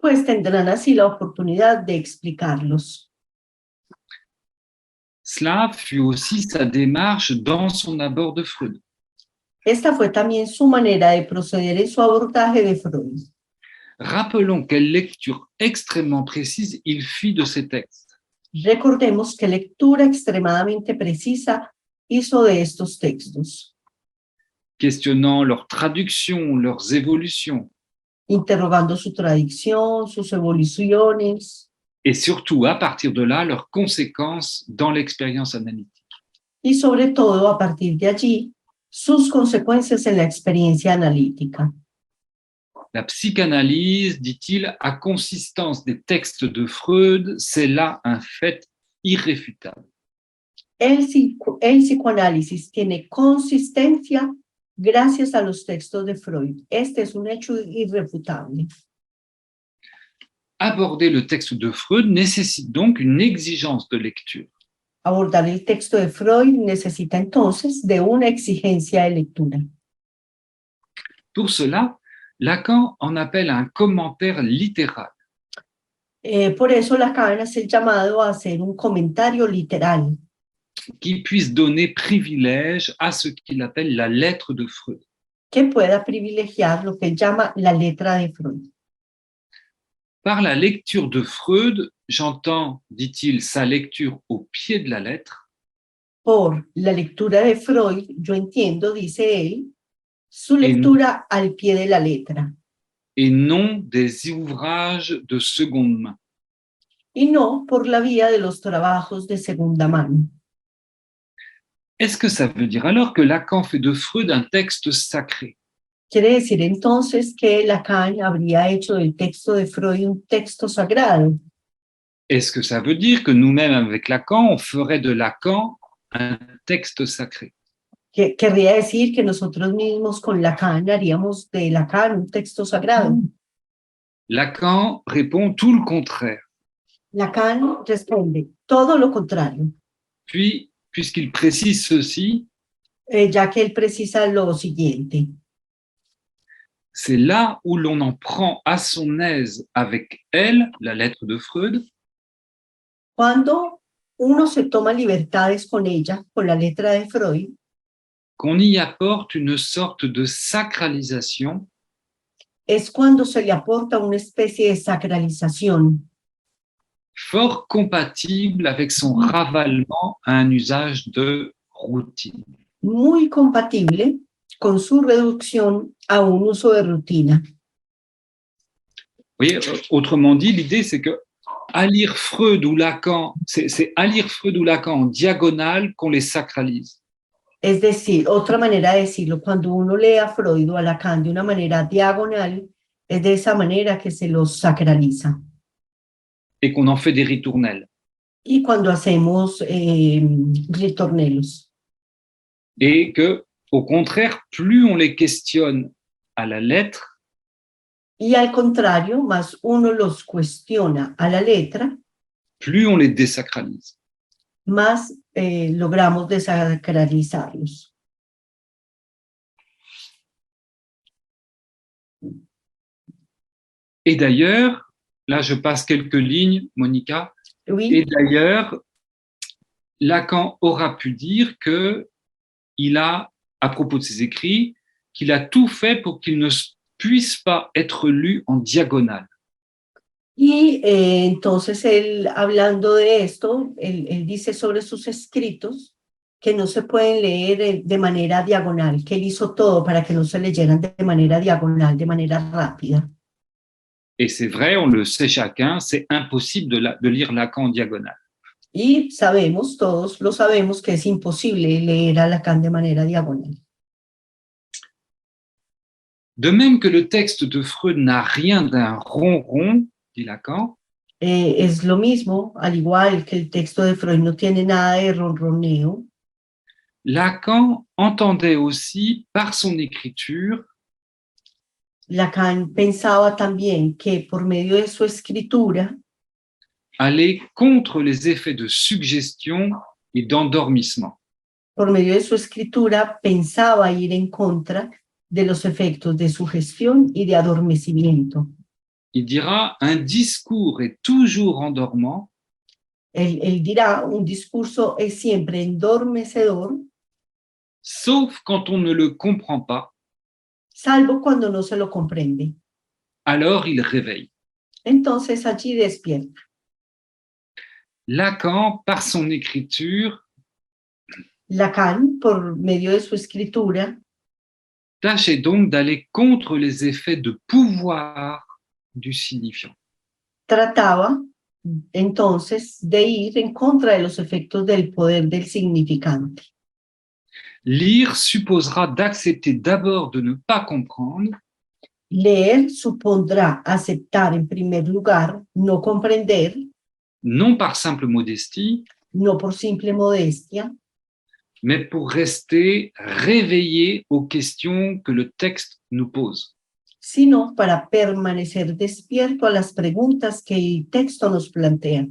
Pues tendrán así la oportunidad de explicarlos. Cela fut aussi sa démarche dans son abord de Freud. Esta fue también su manera de proceder en su abordaje de Freud. Rappelons quelle lecture extrêmement précise il fit de ces textes. Recordemos qué lectura extremadamente precisa hizo de estos textos, Questionnant leur traduction, leurs évolutions, interrogando su tradición, sus evoluciones et surtout, à partir de là, leurs conséquences dans l'expérience analytique. y sobre todo a partir de allí sus consecuencias en la experiencia analítica. La psychanalyse, dit-il, à consistance des textes de Freud, c'est là un fait irréfutable. El psicoanálisis tiene consistencia gracias a los textos de Freud. Este es un hecho irrefutable. Aborder le texte de Freud nécessite donc une exigence de lecture. Abordar el texto de Freud necesita entonces de una exigencia de lectura. Pour cela, Lacan en appelle à un commentaire littéral. Por eso Lacan hace el llamado a hacer un comentario literal qui puisse donner privilège à ce qu'il appelle la lettre de Freud. que pueda privilegiar lo que él llama la letra de Freud. Par la lecture de Freud, j'entends, dit-il, sa lecture au pied de la lettre, Por la lectura de Freud, yo entiendo, dice él, su lectura al pie de la letra et non des ouvrages de seconde main. y no por la vía de los trabajos de segunda mano. Est-ce que ça veut dire alors que Lacan fait de Freud un texte sacré? Quiere decir entonces que Lacan habría hecho del texto de Freud un texto sagrado. Est-ce que ça veut dire que nous-mêmes, avec Lacan, on ferait de Lacan un texte sacré? Querría decir que nosotros mismos con Lacan haríamos de Lacan un texto sagrado. Lacan répond tout le contraire. Lacan responde todo lo contrario, Puis, puisqu'il précise ceci, ya que él precisa lo siguiente. c'est là où l'on en prend à son aise avec elle, la lettre de Freud, Cuando uno se toma libertades con ella, con la letra de Freud, qu'on y apporte une sorte de sacralisation es cuando se le aporta una especie de sacralización fort compatible avec son ravalement à un usage de routine. muy compatible con su reducción a un uso de rutina. Vous voyez, autrement dit, l'idée c'est que à lire Freud ou Lacan, c'est à lire Freud ou Lacan en diagonale qu'on les sacralise. Es decir, otra manera de decirlo, cuando uno lee a Freud o a Lacan de una manera diagonal, es de esa manera que se los sacraliza. Et qu'on en fait des ritournelles. Y cuando hacemos ritornelos. Et que, au contraire, plus on les questionne à la lettre, Y al contrario, más uno los cuestiona a la letra, plus on les désacralise. más logramos desacralizarlos. Et d'ailleurs, là je passe quelques lignes, Monica, Oui, et d'ailleurs, Lacan aura pu dire qu'il a, à propos de ses écrits, qu'il a tout fait pour qu'ils ne puissent pas être lus en diagonale. y entonces él, hablando de esto, él dice sobre sus escritos que no se pueden leer de manera diagonal, que él hizo todo para que no se leyeran de manera diagonal, de manera rápida. Et c'est vrai, on le sait chacun, c'est impossible de lire Lacan en diagonale. Y sabemos, todos lo sabemos, que es imposible leer a Lacan de manera diagonal. De même que le texte de Freud n'a rien d'un ronron, dit Lacan, Es lo mismo, al igual que el texto de Freud no tiene nada de ronroneo, Lacan entendait aussi par son écriture Lacan pensaba también que por medio de su escritura aller contre les effets de suggestion et d'endormissement. por medio de su escritura pensaba ir en contra de los efectos de sugestión y de adormecimiento. Il dira « Un discours est toujours endormant Él dirá, un discurso es siempre endormecedor, sauf quand on ne le comprend pas, salvo cuando no se lo comprende. alors il réveille. » Entonces allí despierta. Lacan, par son écriture, Lacan, por medio de su escritura, tâchait donc d'aller contre les effets de pouvoir du signifiant. trataba entonces de ir en contra de los efectos del poder del significante. Lire supposera d'accepter d'abord de ne pas comprendre, Leer supondrá aceptar en primer lugar, no comprender, non par simple modestie, no por simple modestia, mais pour rester réveillé aux questions que le texte nous pose. sino para permanecer despierto a las preguntas que el texto nos plantea.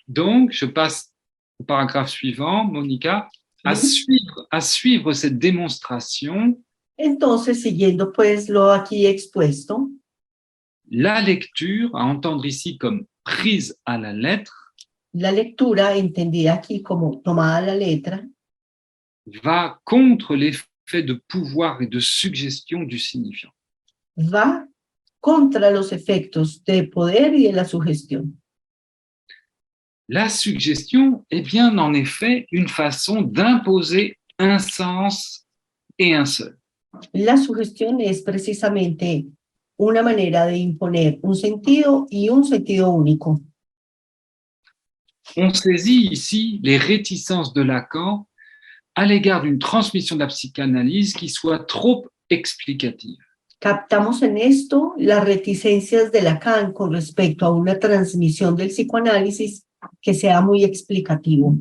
Donc, je passe au paragraphe suivant, Monica. À Oui. suivre cette démonstration, Entonces, siguiendo pues lo aquí expuesto, la lecture, à entendre ici comme prise à la lettre, la lectura, entendida aquí como tomada a la letra, va contre l'effet de pouvoir et de suggestion du signifiant. va contra los efectos de poder y de la sugestión. La suggestion est bien en effet une façon d'imposer un sens et un seul. La sugestión es precisamente una manera de imponer un sentido y un sentido único. On saisit ici les réticences de Lacan à l'égard d'une transmission de la psychanalyse qui soit trop explicative. Captamos en esto las reticencias de Lacan con respecto a una transmisión del psicoanálisis que sea muy explicativo.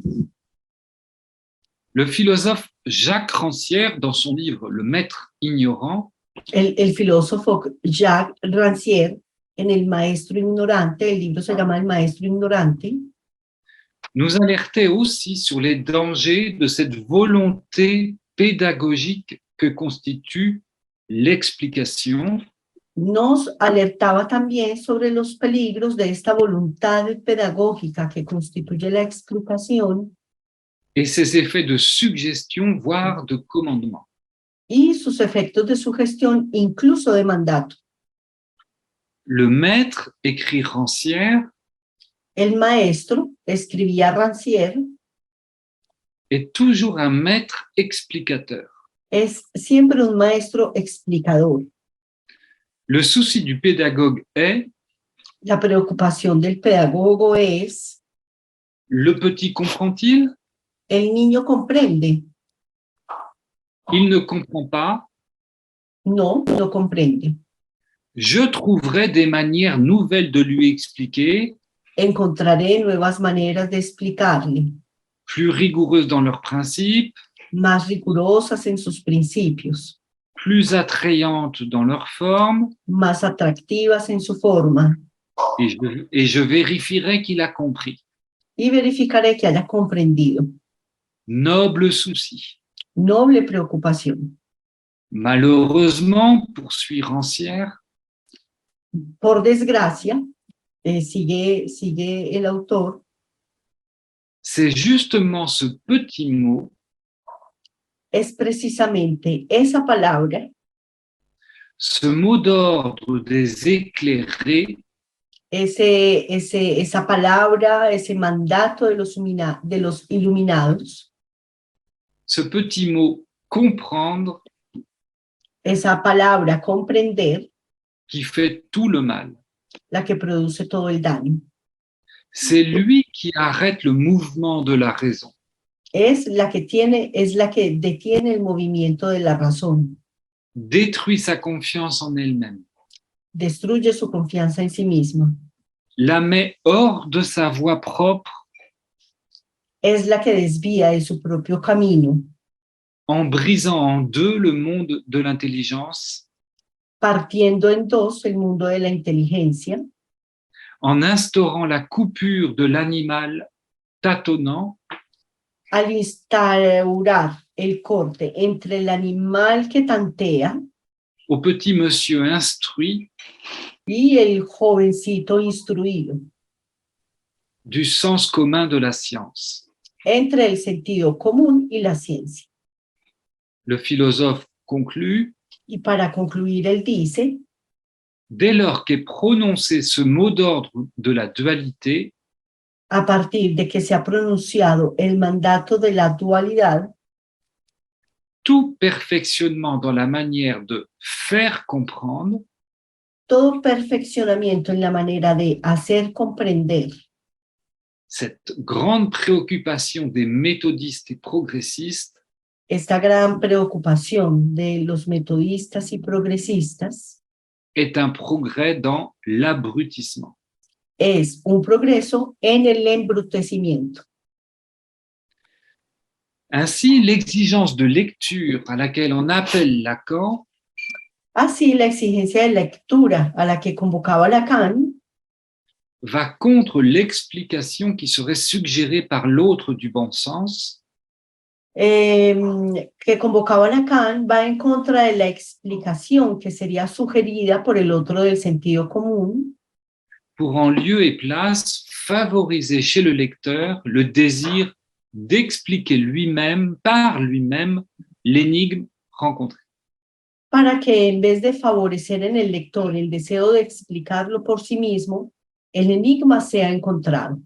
Le philosophe Jacques Rancière, dans son livre Le Maître ignorant, El filósofo Jacques Rancière, en El Maestro Ignorante, el libro se llama El Maestro Ignorante, nous alertait aussi sur les dangers de cette volonté pédagogique que constitue l'explication, nos alertaba también sobre los peligros de esta voluntad pedagógica que constituye la explicación et ses effets de suggestion, voire de commandement. y sus efectos de sugestión, incluso de mandato. Le maître, écrit Rancière, El maestro, escribía Rancière, est toujours un maître explicateur. es siempre un maestro explicador. Le souci du pédagogue est, La preocupación del pedagogo es, le petit comprend-il? el niño comprende, Il ne comprend pas. no comprende. Je trouverai des manières nouvelles de lui expliquer, Encontraré nuevas maneras de explicarle, plus rigoureuses dans leurs principes, más rigurosas en sus principios, plus attrayantes dans leur forme, más atractivas en su forma, et je vérifierai qu'il a compris. y verificaré que haya comprendido. Noble souci. Noble preocupación. Malheureusement, poursuit Rancière, Por desgracia, sigue el autor, c'est justement ce petit mot es precisamente esa palabra, ce mot d'ordre des éclairés esa palabra, ese mandato de los iluminados, ce petit mot comprendre esa palabra comprender, qui fait tout le mal. la que produce todo el daño. C'est lui qui arrête le mouvement de la raison. Es la que detiene el movimiento de la razón, Détruit sa confiance en elle-même, destruye su confianza en sí misma, la met hors de sa voie propre es la que desvía de su propio camino, en brisant en deux le monde de l'intelligence, partiendo en dos el mundo de la inteligencia, en instaurant la coupure de l'animal tâtonnant al instaurar el corte entre el animal que tantea au petit monsieur instruit y el jovencito instruido, du sens commun de la science. entre el sentido común y la ciencia. Le philosophe conclut, Y para concluir, él dice, dès lors qu'est prononcé ce mot d'ordre de la dualité, a partir de que se ha pronunciado el mandato de la dualidad, tout perfectionnement dans la manière de faire comprendre todo perfeccionamiento en la manera de hacer comprender cette grande préoccupation des méthodistes et progressistes esta gran preocupación de los metodistas y progresistas est un progrès dans l'abrutissement. es un progreso en el embrutecimiento. Ainsi, l'exigence de lecture à laquelle on appelle Lacan Así, la exigencia de lectura a la que convocaba Lacan va contre l'explication qui serait suggérée par l'autre du bon sens, que convocaba Lacan va en contra de la explicación que sería sugerida por el otro del sentido común, pour en lieu et place favoriser chez le lecteur le désir d'expliquer lui-même, par lui-même, l'énigme rencontrée. para que en vez de favorecer en el lector el deseo de explicarlo por sí mismo, el enigma sea encontrado.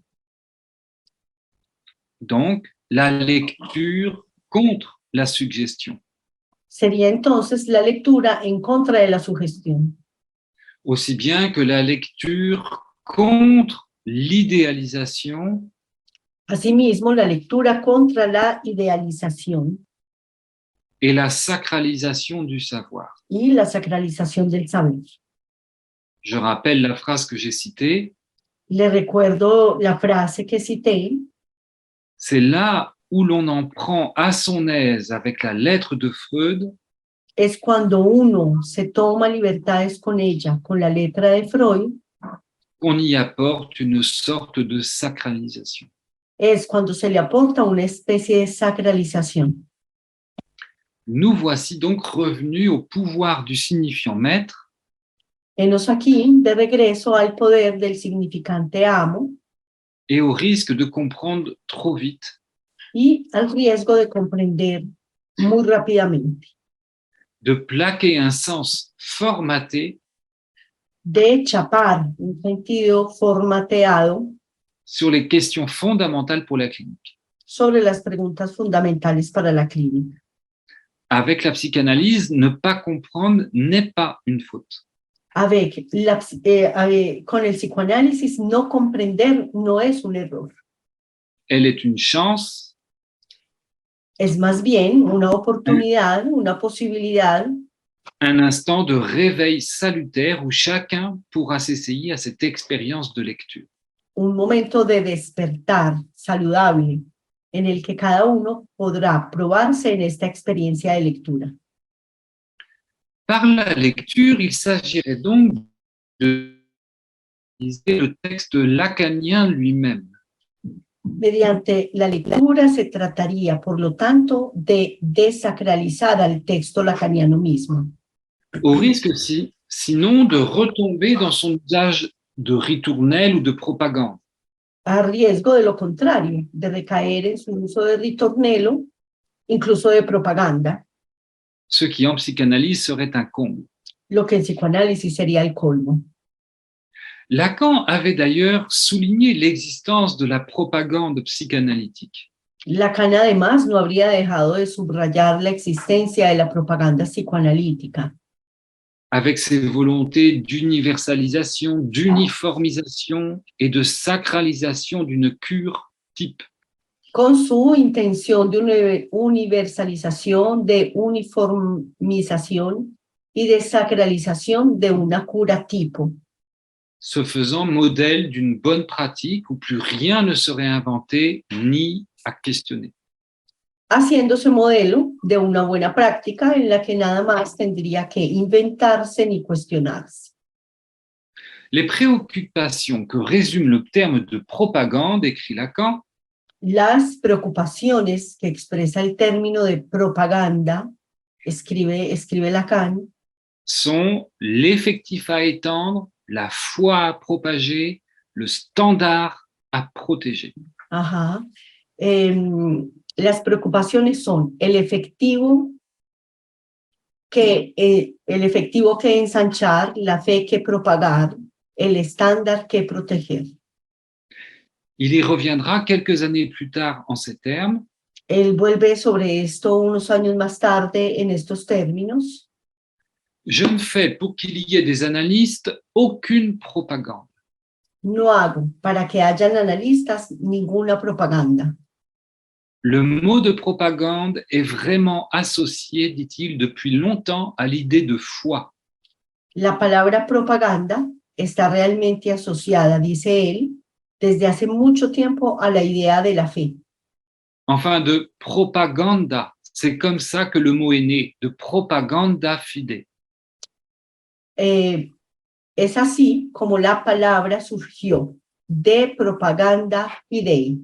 Donc, la lecture contre la suggestion, Sería entonces la lectura en contra de la sugestión, aussi bien que la lecture contre l'idéalisation asimismo la lectura contra la idealización et la sacralisation du savoir. y la sacralización del saber. Je rappelle la phrase que j'ai citée, Le recuerdo la frase que cité: c'est là où l'on en prend à son aise avec la lettre de Freud es cuando uno se toma libertades con ella, con la letra de Freud, qu'on y apporte une sorte de sacralisation. es cuando se le aporta una especie de sacralización. Nous voici donc revenus au pouvoir du signifiant maître Henos aquí de regreso al poder del significante amo et au risque de comprendre trop vite, y al riesgo de comprender muy rápidamente, de plaquer un sens formaté de chapar un sentido formateado sur les questions fondamentales pour la clinique. sobre las preguntas fundamentales para la clínica. Avec la psychanalyse, ne pas comprendre n'est pas une faute. Con el psicoanálisis, no comprender no es un error. Elle est une chance, Es más bien una oportunidad, una posibilidad, un instant de réveil salutaire où chacun pourra s'essayer à cette expérience de lecture. un momento de despertar saludable en el que cada uno podrá probarse en esta experiencia de lectura. Par la lecture, il s'agirait donc de utiliser le texte lacanien lui-même. Mediante la lectura se trataría, por lo tanto, de desacralizar al texto lacaniano mismo, Au risque sinon de retomber dans son usage de ritournelle ou de propagande. a riesgo de lo contrario, de recaer en su uso de ritornello, incluso de propaganda, Ce qui en psychanalyse serait un comble. lo que en psicoanálisis sería el colmo. Lacan avait d'ailleurs souligné l'existence de la propagande psychanalytique. Lacan además no habría dejado de subrayar la existencia de la propaganda psicoanalítica, avec ses volontés d'universalisation, d'uniformisation et de sacralisation d'une cure type. con su intención de universalización, de uniformización y de sacralización de una cura tipo, Se faisant modèle d'une bonne pratique où plus rien ne serait inventé ni à questionner. haciéndose modelo de una buena práctica en la que nada más tendría que inventarse ni cuestionarse. Les préoccupations que résume le terme de propagande, écrit Lacan, Las preocupaciones que expresa el término de propaganda, escribe Lacan, sont l'effectif à étendre, la foi à propager, le standard à protéger. ajá, las preocupaciones son el efectivo que ensanchar, la fe que propagar, el estándar que proteger. Il y reviendra quelques années plus tard en ces termes, Él vuelve sobre esto unos años más tarde en estos términos. je ne fais pour qu'il y ait des analystes aucune propagande. No hago para que hayan analistas ninguna propaganda. Le mot de propagande est vraiment associé, dit-il, depuis longtemps à l'idée de foi. La palabra propaganda está realmente asociada, dice él, desde hace mucho tiempo a la idea de la fe. Enfin, de propaganda. C'est comme ça que le mot est né, de propaganda fide. Es así como la palabra surgió, de propaganda fidei.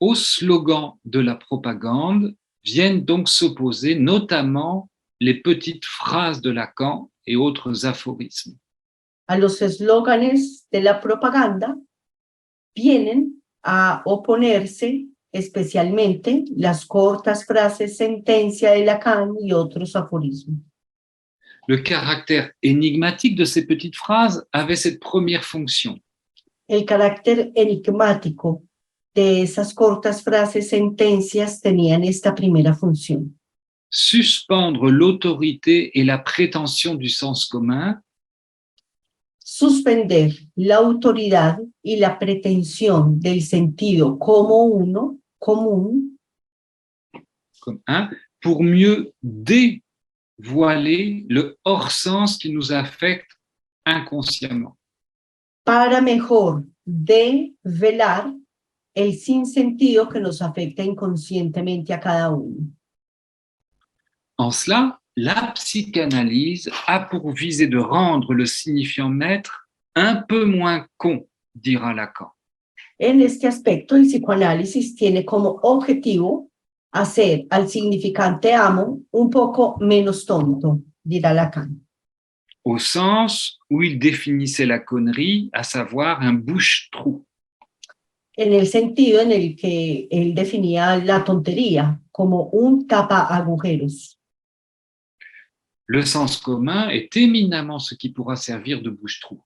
Au slogan de la propagande viennent donc s'opposer notamment les petites phrases de Lacan et autres aphorismes. A los eslóganes de la propaganda vienen a oponerse especialmente las cortas frases sentencia de Lacan y otros aforismos. Le caractère énigmatique de ces petites phrases avait cette première fonction: El carácter enigmático de esas cortas frases sentencias tenían esta primera función: suspendre l'autorité et la prétention du sens commun suspender la autoridad y la pretensión del sentido como uno, común, pour mieux dévoiler le hors-sens qui nous affecte inconsciemment. para mejor develar el sinsentido que nos afecta inconscientemente a cada uno. En cela, la psychanalyse a pour visée de rendre le signifiant maître un peu moins con, dira Lacan. En este aspecto, el psicoanálisis tiene como objetivo hacer al significante amo un poco menos tonto, dirá Lacan, Au sens où il définissait la connerie, à savoir un bouche-trou. en el sentido en el que él definía la tontería como un tapa agujeros. Le sens commun est éminemment ce qui pourra servir de bouche-trou.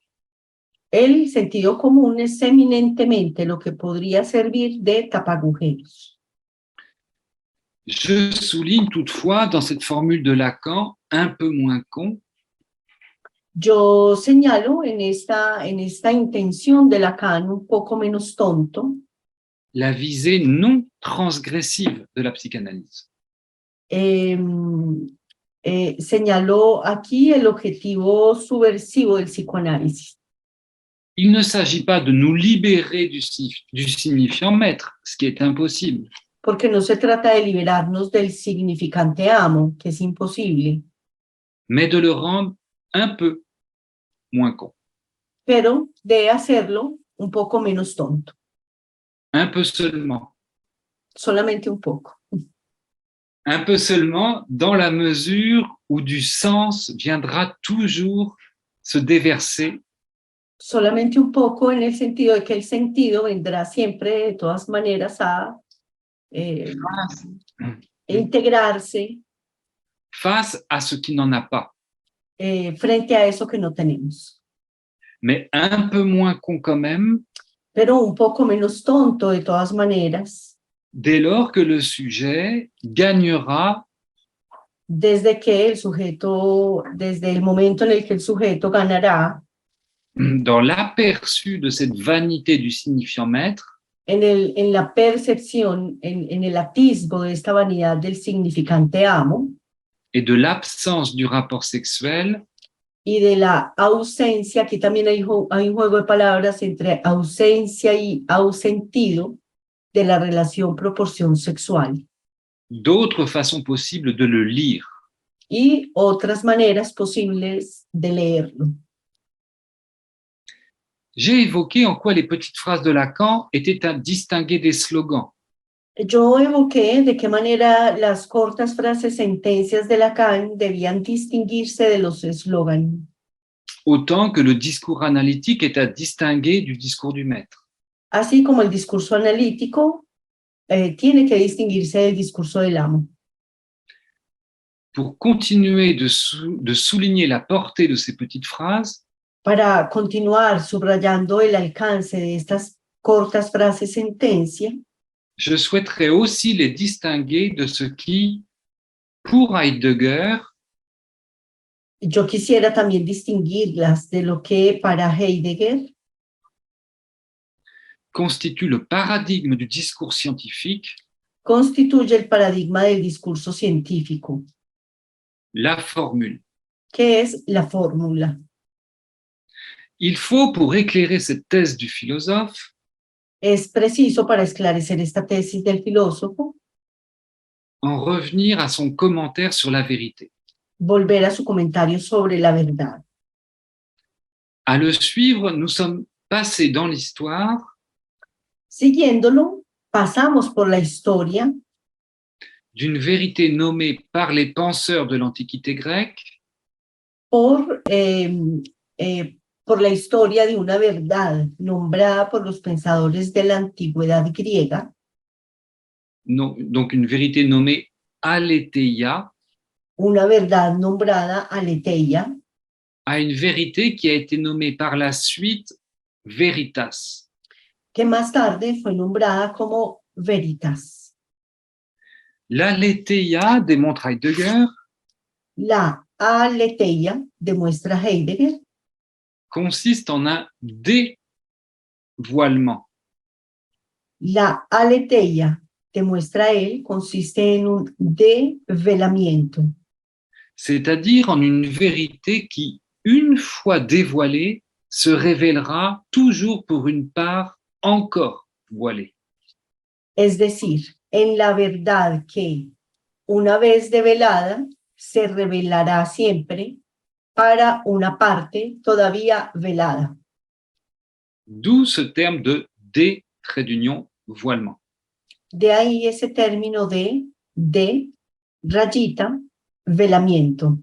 El sentido común es eminentemente lo que podría servir de tapagujeros. Je souligne toutefois dans cette formule de Lacan, un peu moins con, Yo señalo en esta intención de Lacan un poco menos tonto, la visée non transgressive de la psychanalyse. Señaló aquí el objetivo subversivo del psicoanálisis. Il ne s'agit pas de nous libérer du signifiant maître, ce qui est impossible, Porque no se trata de liberarnos del significante amo, que es imposible, mais de le rendre un peu moins con, pero de hacerlo un poco menos tonto, un peu seulement. solamente un poco. Un peu seulement dans la mesure où du sens viendra toujours se déverser Solamente un poco en el sentido de que el sentido vendrá siempre de todas maneras a integrarse face à ce qui n'en a pas, frente a eso que no tenemos. mais un peu moins con quand même, Pero un poco menos tonto de todas maneras, dès lors que le sujet gagnera desde el momento en el que el sujeto ganará dans l'aperçu de cette vanité du signifiant maître en la percepción, en el atisbo de esta vanidad del significante amo et de l'absence du rapport sexuel, y de la ausencia, aquí también hay un juego de palabras entre ausencia y ausentido de la relación proporción sexual d'autres façons possibles de le lire. y otras maneras posibles de leerlo. J'ai évoqué en quoi les petites phrases de Lacan étaient à distinguer des slogans. Yo evoqué de qué manera las cortas frases sentencias de Lacan debían distinguirse de los eslóganes, Autant que le discours analytique est à distinguer du discours du maître. así como el discurso analítico tiene que distinguirse del discurso del amo. Pour continuer de souligner la portée de ces petites phrases, Para continuar subrayando el alcance de estas cortas frases sentencia, je souhaiterais aussi les distinguer de ce qui, pour Heidegger, yo quisiera también distinguirlas de lo que para Heidegger constitue le paradigme du discours scientifique, constituye el paradigma del discurso científico, la formule. que es la fórmula. Il faut, pour éclairer cette thèse du philosophe, Es preciso para esclarecer esta tesis del filósofo en revenir à son commentaire sur la vérité. volver a su comentario sobre la verdad. À le suivre, nous sommes passés dans l'histoire Siguiéndolo, pasamos por la historia d'une vérité nommée par les penseurs de l'Antiquité grecque por la historia de una verdad nombrada por los pensadores de la antigüedad griega, donc une vérité nommée aletheia, una verdad nombrada aletheia, à une vérité qui a été nommée par la suite veritas. que más tarde fue nombrada como veritas. L'aletheia, démontre Heidegger, La aletheia, demuestra Heidegger, consiste en un dévoilement. la aletheia, demuestra él, consiste en un develamiento, C'est-à-dire en une vérité qui, une fois dévoilée, se révélera toujours pour une part encore voilée. es decir, en la verdad que, una vez develada, se revelará siempre para una parte todavía velada. D'où ce terme de trait d'union, voilement. De ahí ese término de rayita, velamiento.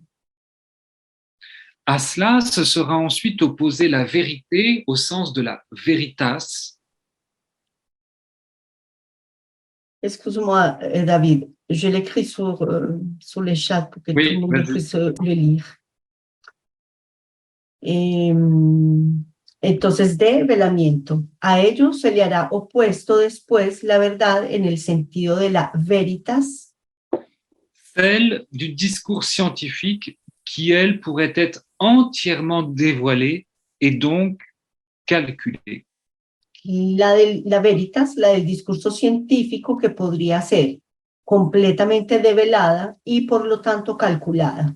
À cela se sera ensuite opposée la vérité au sens de la veritas, Excuse-moi, David, je l'écris sur le chat pour que Oui, tout le monde vas-y. puisse le lire. Entonces, develamiento. A ello se le hará opuesto después la verdad en el sentido de la veritas, celle du discours scientifique qui, elle, pourrait être entièrement dévoilée et donc calculée. la veritas, la del discurso científico que podría ser completamente develada y por lo tanto calculada.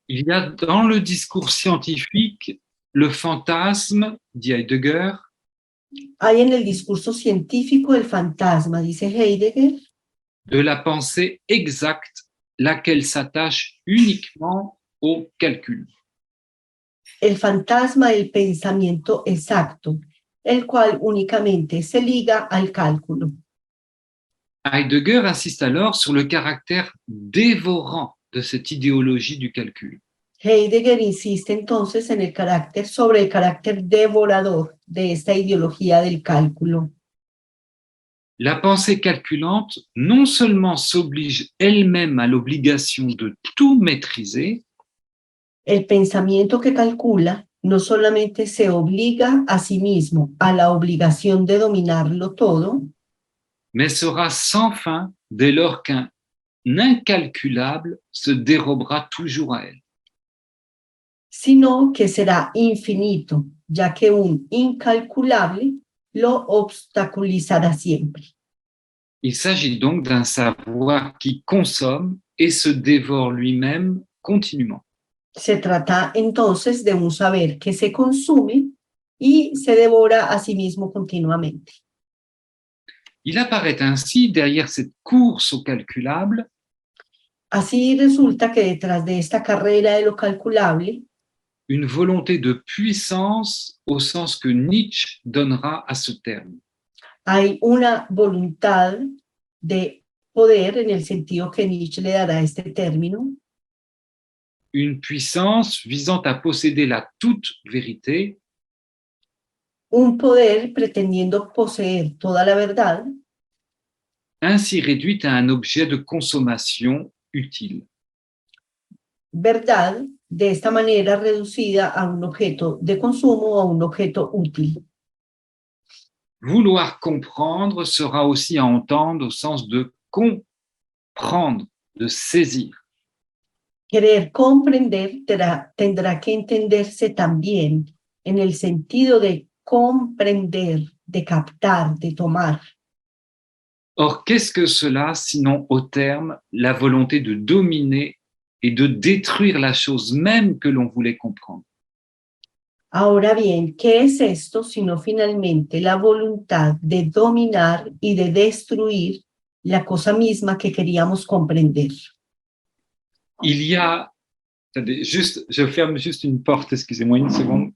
Il y a dans le discours scientifique le fantasme, dit Heidegger, Hay en el discurso científico el fantasma, dice Heidegger, de la pensée exacte, laquelle s'attache uniquement au calcul. el fantasma del pensamiento exacto, el cual únicamente se liga al cálculo. Heidegger insiste alors sur le caractère dévorant de cette idéologie du calcul. Heidegger insiste entonces sobre el carácter devorador de esta ideología del cálculo. La pensée calculante non seulement s'oblige elle-même à l'obligation de tout maîtriser, El pensamiento que calcula no solamente se obliga a sí mismo a la obligación de dominarlo todo, mais sera sans fin dès lors qu'un incalculable se dérobera toujours à elle. sino que será infinito, ya que un incalculable lo obstaculizará siempre. Il s'agit donc d'un savoir qui consomme et se dévore lui-même continuellement. Se trata entonces de un saber que se consume y se devora a sí mismo continuamente. Il apparaît ainsi, derrière cette course au calculable, Así resulta que detrás de esta carrera de lo calculable une volonté de puissance au sens que Nietzsche donnera à ce terme. hay una voluntad de poder en el sentido que Nietzsche le dará a este término, Une puissance visant à posséder la toute vérité, un poder pretendiendo poseer toda la verdad, ainsi réduite à un objet de consommation utile. verdad de esta manera reducida a un objeto de consumo o a un objeto útil. Vouloir comprendre sera aussi à entendre au sens de comprendre, de saisir. Querer comprender tendrá que entenderse también en el sentido de comprender, de captar, de tomar. Or, qu'est-ce que cela, sinon au terme, la volonté de dominer et de détruire la chose même que l'on voulait comprendre? Ahora bien, ¿qué es esto sino finalmente la voluntad de dominar y de destruir la cosa misma que queríamos comprender? Il y a, attendez, juste, je ferme juste une porte, excusez-moi une seconde.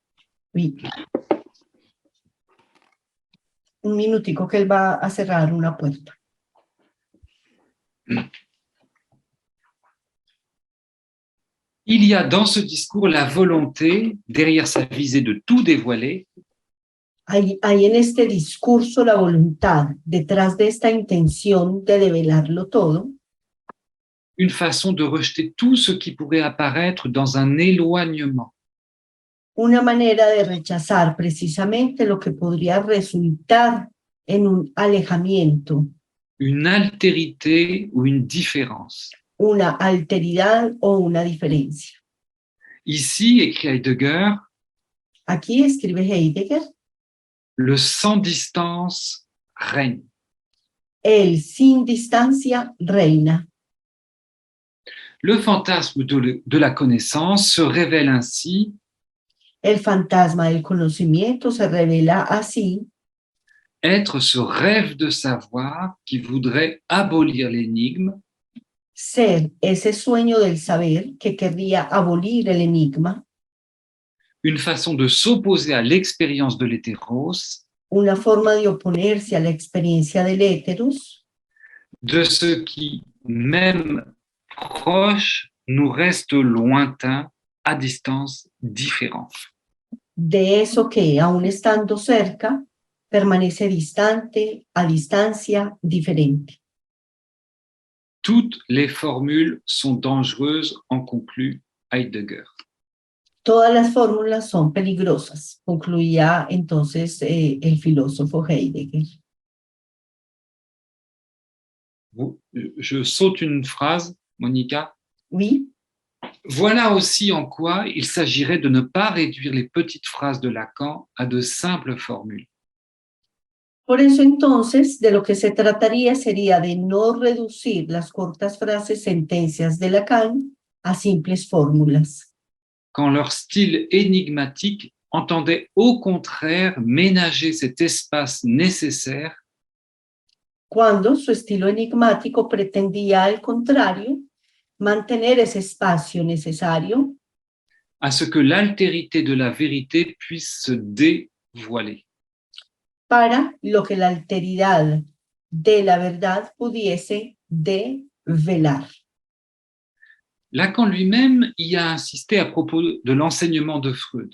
Oui. Un minutico que él va a cerrar una puerta. Il y a dans ce discours la volonté, derrière sa visée, de tout dévoiler, Hay en este discurso la voluntad, detrás de esta intención de develarlo todo, une façon de rejeter tout ce qui pourrait apparaître dans un éloignement, una manera de rechazar precisamente lo que podría resultar en un alejamiento, une altérité ou une différence. una alteridad o una diferencia. Ici, écrit Heidegger, Aquí escribe Heidegger, le sans distance règne. el sin distancia reina. Le fantasme de la connaissance se révèle ainsi El fantasma del conocimiento se revela así, être ce rêve de savoir qui voudrait abolir l'énigme, ser ese sueño del saber que querría abolir el enigma, une façon de s'opposer à l'expérience de l'hétéros, una forma de oponerse a la experiencia del éteros, de ce qui, même proche, nous reste lointain, à distance différente. de eso que, aun estando cerca, permanece distante, a distancia diferente. Toutes les formules sont dangereuses, en conclut Heidegger. Todas las fórmulas son peligrosas, concluía entonces el filósofo Heidegger. Je saute une phrase, Monica. Oui, Voilà aussi en quoi il s'agirait de ne pas réduire les petites phrases de Lacan à de simples formules. por eso entonces de lo que se trataría sería de no reducir las cortas frases sentencias de Lacan a simples fórmulas, Quand leur style énigmatique entendait au contraire ménager cet espace nécessaire cuando su estilo enigmático pretendía, al contrario, mantener ese espacio necesario à ce que l'altérité de la vérité puisse se dévoiler. para lo que la alteridad de la verdad pudiese develar. Lacan lui-même y a insisté à propos de l'enseignement de Freud.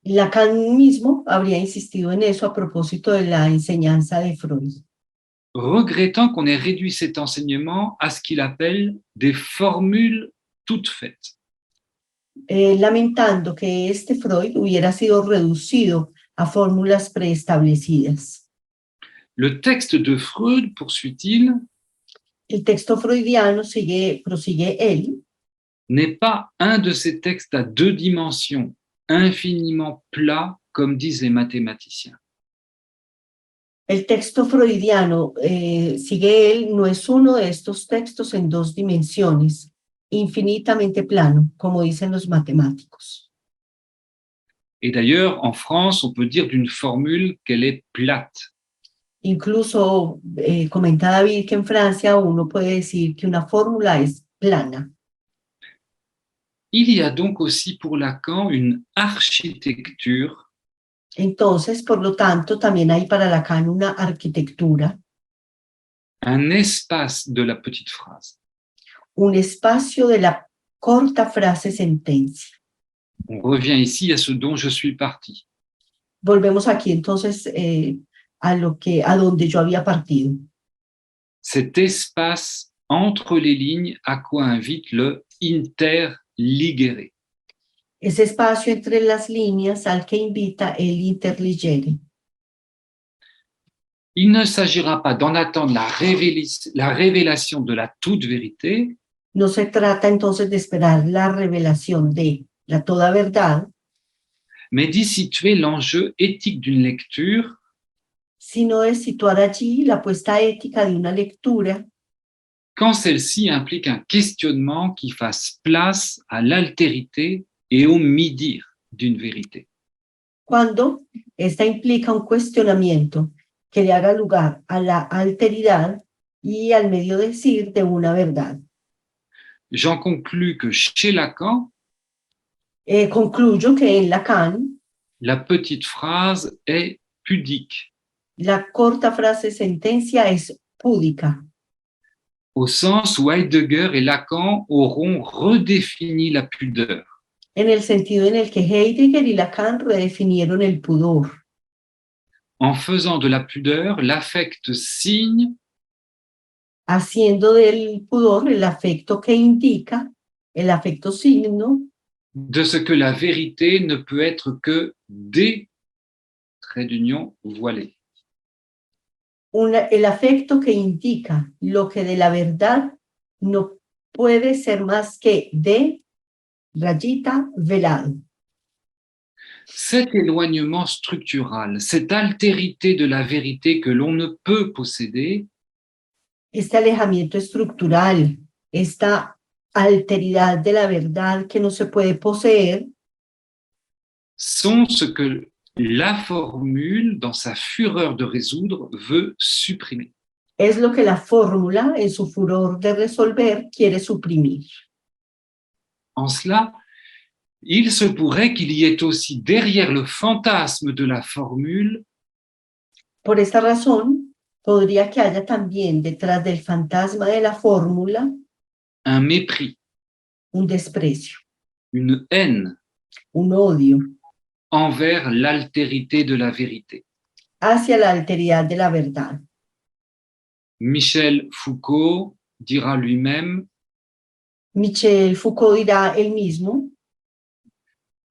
Lacan mismo habría insistido en eso a propósito de la enseñanza de Freud, regrettant qu'on ait réduit cet enseignement à ce qu'il appelle des formules toutes faites. lamentando que este Freud hubiera sido reducido a fórmulas preestablecidas. Le texte de Freud, poursuit-il, El texto freudiano prosigue él, n'est pas un de ces textes à deux dimensions, infiniment plats, comme disent les mathématiciens. el texto freudiano, sigue él, no es uno de estos textos en dos dimensiones, infinitamente plano, como dicen los matemáticos. Et d'ailleurs, en France, on peut dire d'une formule qu'elle est plate. Incluso comenta David que en Francia uno puede decir que una fórmula es plana. Il y a donc aussi pour Lacan une architecture Entonces, por lo tanto, también hay para Lacan una arquitectura, un espace de la petite phrase. un espacio de la corta frase sentencia. On revient ici à ce dont je suis parti. Volvemos aquí entonces a donde yo había partido. Cet espace entre les lignes à quoi invite le interligere. Ese espacio entre las líneas al que invita el interligere. Il ne s'agira pas d'en attendre la révélation de la toute vérité, No se trata entonces de esperar la revelación de la toda verdad, mais d'y situer l'enjeu éthique d'une lecture sino de situar allí la puesta ética de una lectura quand celle-ci implique un questionnement qui fasse place à l'altérité et au mi-dire d'une vérité. cuando esta implica un cuestionamiento que le haga lugar a la alteridad y al medio decir de una verdad. J'en conclus que chez Lacan, Concluyo que en Lacan, la petite phrase est pudique, la corta frase sentencia es púdica, au sens où Heidegger et Lacan auront redéfini la pudeur. en el sentido en el que Heidegger y Lacan redefinieron el pudor, En faisant de la pudeur l'affect signe haciendo del pudor el afecto que indica, el afecto signo de ce que la vérité ne peut être que des traits d'union voilés. el afecto que indica lo que de la verdad no puede ser más que de rayita velado. Cet éloignement structural, cette altérité de la vérité que l'on ne peut posséder, Este alejamiento estructural, esta alteridad de la verdad que no se puede poseer, sont ce que la formule, dans sa fureur de résoudre, veut supprimer. es lo que la fórmula, en su furor de resolver, quiere suprimir. En cela, il se pourrait qu'il y ait aussi derrière le fantasme de la formule Por esta razón, podría que haya también detrás del fantasma de la fórmula un mépris, un desprecio, une haine un odio envers l'altérité de la vérité. hacia la alteridad de la verdad. Michel Foucault dira lui-même Michel Foucault dirá él mismo,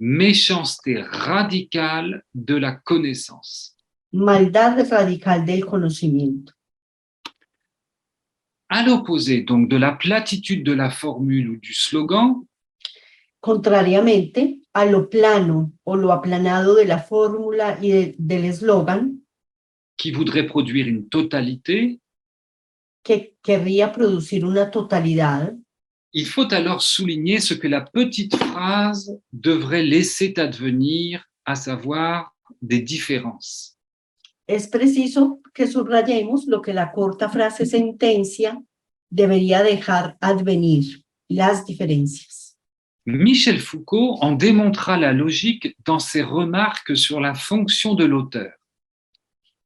méchanceté radicale de la connaissance. maldad radical del conocimiento. À l'opposé donc de la platitude de la formule ou du slogan, Contrariamente a lo plano o lo aplanado de la fórmula y del eslogan, qui voudrait produire une totalité, que querría producir una totalidad, il faut alors souligner ce que la petite phrase devrait laisser advenir, à savoir des différences. es preciso que subrayemos lo que la corta frase sentencia debería dejar advenir, las diferencias. Michel Foucault en démontra la logique dans ses remarques sur la fonction de l'auteur.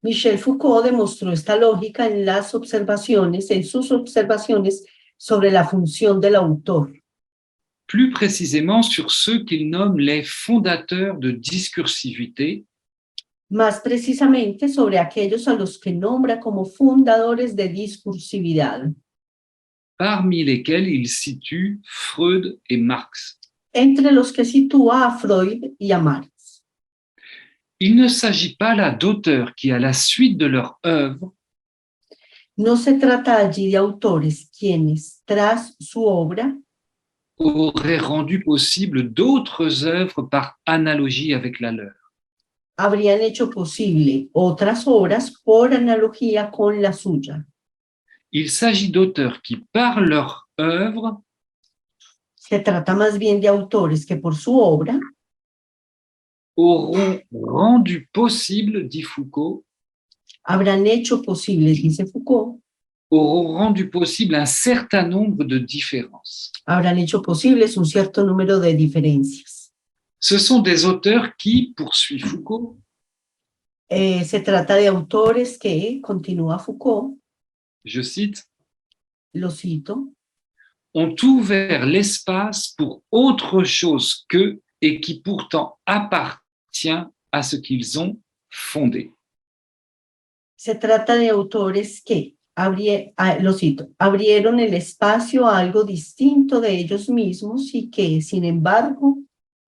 Michel Foucault demostró esta lógica en sus observaciones sobre la función del autor, Plus précisément sur ceux qu'il nomme les fondateurs de discursivité, más precisamente sobre aquellos a los que nombra como fundadores de discursividad, parmi lesquels il situe Freud et Marx. entre los que sitúa a Freud y a Marx. Il ne s'agit pas là d'auteurs qui, à la suite de leur œuvre, No se trata allí de autores quienes, tras su obra, auraient rendu possible d'autres œuvres par analogie avec la leur. habrían hecho posible otras obras por analogía con la suya. Il s'agit d'auteurs qui, par leur œuvre, Se trata más bien de autores que por su obra auront rendu possible, dit Foucault, habrán hecho posible, dice Foucault, auront rendu possible un certain nombre de différences. habrán hecho posibles un cierto número de diferencias. Ce sont des auteurs qui, poursuit Foucault, Se trata de autores que, continúa Foucault, je cite, lo cito, ont ouvert l'espace pour autre chose qu'eux et qui pourtant appartient à ce qu'ils ont fondé. se trata de autores que, lo cito, abrieron el espacio a algo distinto de ellos mismos y que, sin embargo,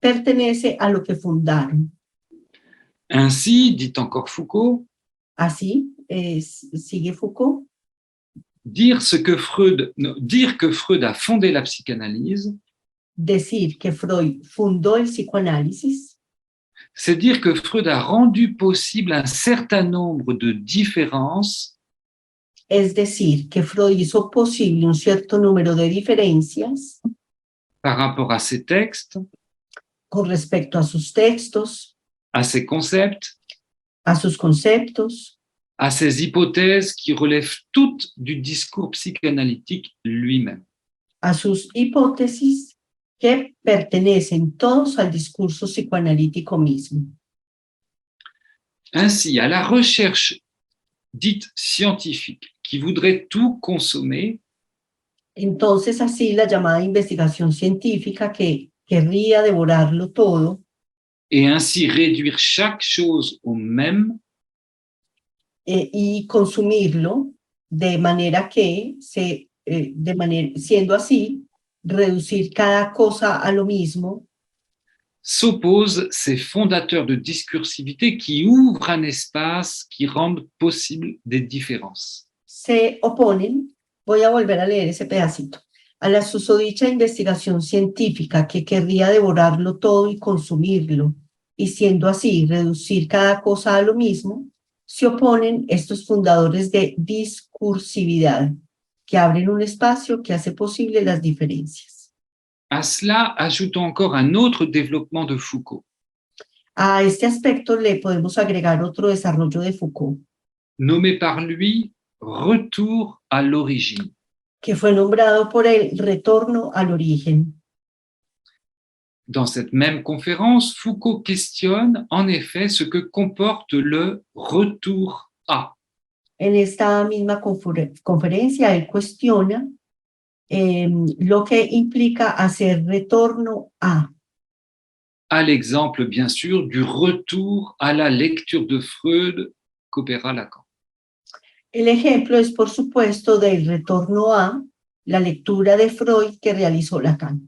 pertenece a lo que fundaron. Ainsi, dit encore Foucault, Así, sigue Foucault, dire que Freud a fondé la psychanalyse, decir que Freud fundó el psicoanálisis, c'est dire que Freud a rendu possible un certain nombre de différences es decir, que Freud hizo posible un cierto número de diferencias par rapport à ses textes, con respecto a sus textos, à ses concepts, a sus conceptos, à ses hypothèses qui relèvent toutes du discours psychanalytique lui-même. a sus hipótesis que pertenecen todos al discurso psicoanalítico mismo. Ainsi, à la recherche dite scientifique qui voudrait tout consommer, Entonces, así la llamada investigación científica que querría devorarlo todo et ainsi réduire chaque chose au même, y consumirlo de manera que, siendo así, reducir cada cosa a lo mismo, s'opposent ces fondateurs de discursivité qui ouvrent un espace qui rendent possible des différences. se oponen, voy a volver a leer ese pedacito, a la susodicha investigación científica que querría devorarlo todo y consumirlo, y siendo así reducir cada cosa a lo mismo, se oponen estos fundadores de discursividad, que abren un espacio que hace posible las diferencias. À cela, ajoutons encore un autre développement de Foucault, A este aspecto le podemos agregar otro desarrollo de Foucault, nommé par lui retour à l'origine. que fue nombrado por él retorno al origen. Dans cette même conférence, Foucault questionne en effet ce que comporte le retour à. En esta misma conferencia, él cuestiona lo que implica hacer retorno À l'exemple, bien sûr, du retour à la lecture de Freud qu'opéra Lacan. El ejemplo es, por supuesto, del retorno a la lectura de Freud que realizó Lacan.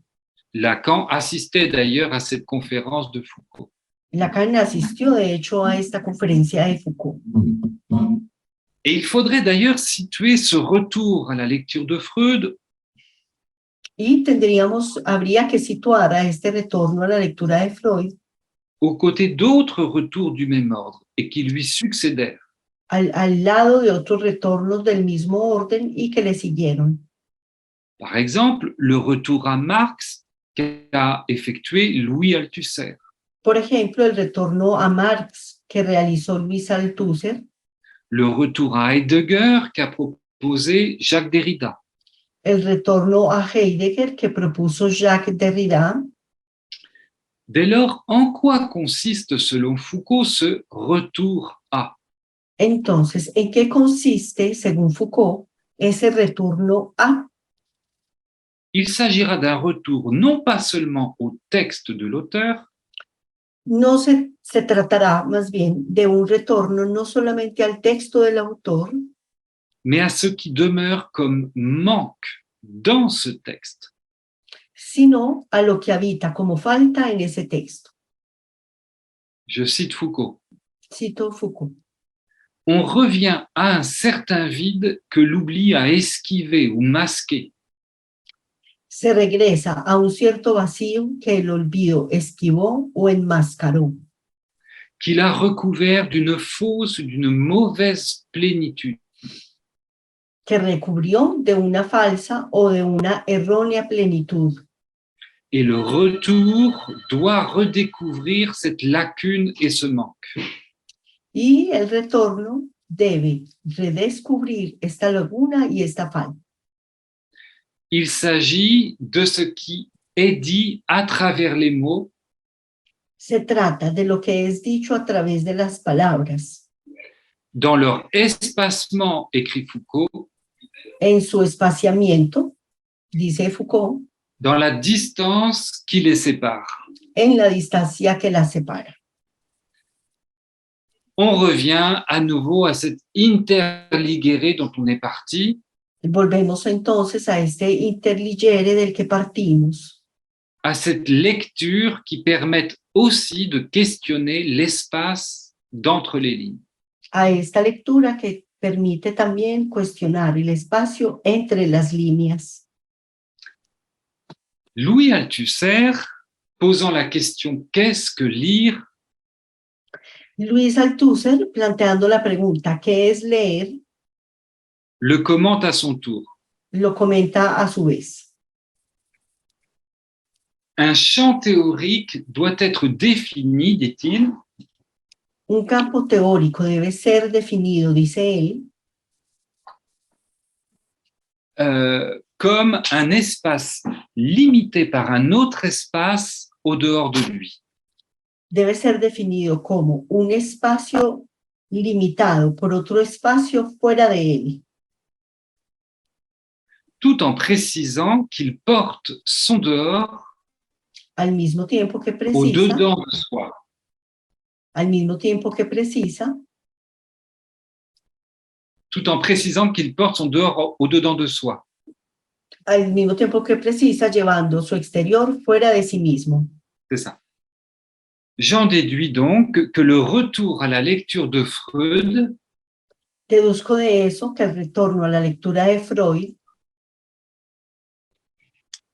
Lacan assistait d'ailleurs à cette conférence de Foucault. Lacan asistió, de hecho, a esta conferencia de Foucault. Et il faudrait d'ailleurs situer ce retour à la lecture de Freud Y habría que situar a este retorno a la lectura de Freud aux côtés d'autres retours du même ordre et qui lui succédèrent. al lado de otros retornos del mismo orden y que le siguieron. Par exemple, le retour à Marx qu'a effectué Louis Althusser, Por ejemplo, el retorno a Marx que realizó Luis Althusser, le retour à Heidegger qu'a proposé Jacques Derrida, el retorno a Heidegger que propuso Jacques Derrida. Dès lors, en quoi consiste, selon Foucault, ce retour à? Entonces, ¿en qué consiste, según Foucault, ese retorno a? Il s'agira d'un retour non pas seulement au texte de l'auteur, No se tratará más bien de un retorno no solamente al texto del autor, mais à ce qui demeure comme manque dans ce texte. sino a lo que habita como falta en ese texto. Je cite Foucault. Cito Foucault. On revient à un certain vide que l'oubli a esquivé ou masqué. Se regresa a un cierto vacío que el olvido esquivó o enmascaró, Qu'il a recouvert d'une fausse, d'une mauvaise plénitude. que recubrió de una falsa o de una errónea plenitud. Et le retour doit redécouvrir cette lacune et ce manque. Y el retorno debe redescubrir esta laguna y esta falta. Il s'agit de ce qui est dit à travers les mots, Se trata de lo que es dicho a través de las palabras, dans leur espacement, écrit Foucault, en su espaciamiento, dice Foucault, dans la distance qui les sépare. en la distancia que las separa. On revient à nouveau à cette interligéré dont on est parti, Volvemos entonces a este interligere del que partimos, à cette lecture qui permet aussi de questionner l'espace d'entre les lignes. a esta lectura que permite también cuestionar el espacio entre las líneas. Louis Althusser, posant la question « Qu'est-ce que lire ?», Luis Althusser, planteando la pregunta ¿qué es leer?, le commente à son tour. lo comenta a su vez. Un champ théorique doit être défini, dit-il, Un campo teórico debe ser definido, dice él, comme un espace limité par un autre espace au dehors de lui. debe ser definido como un espacio limitado por otro espacio fuera de él, Tout en précisant qu'il porte son dehors al mismo tiempo que au precisa, dedans de soi. al mismo tiempo que precisa, Tout en précisant qu'il porte son dehors au dedans de soi. al mismo tiempo que precisa, llevando su exterior fuera de sí mismo. C'est ça. J'en déduis donc que le retour à la lecture de Freud Deduzco de eso que el retorno a la lectura de Freud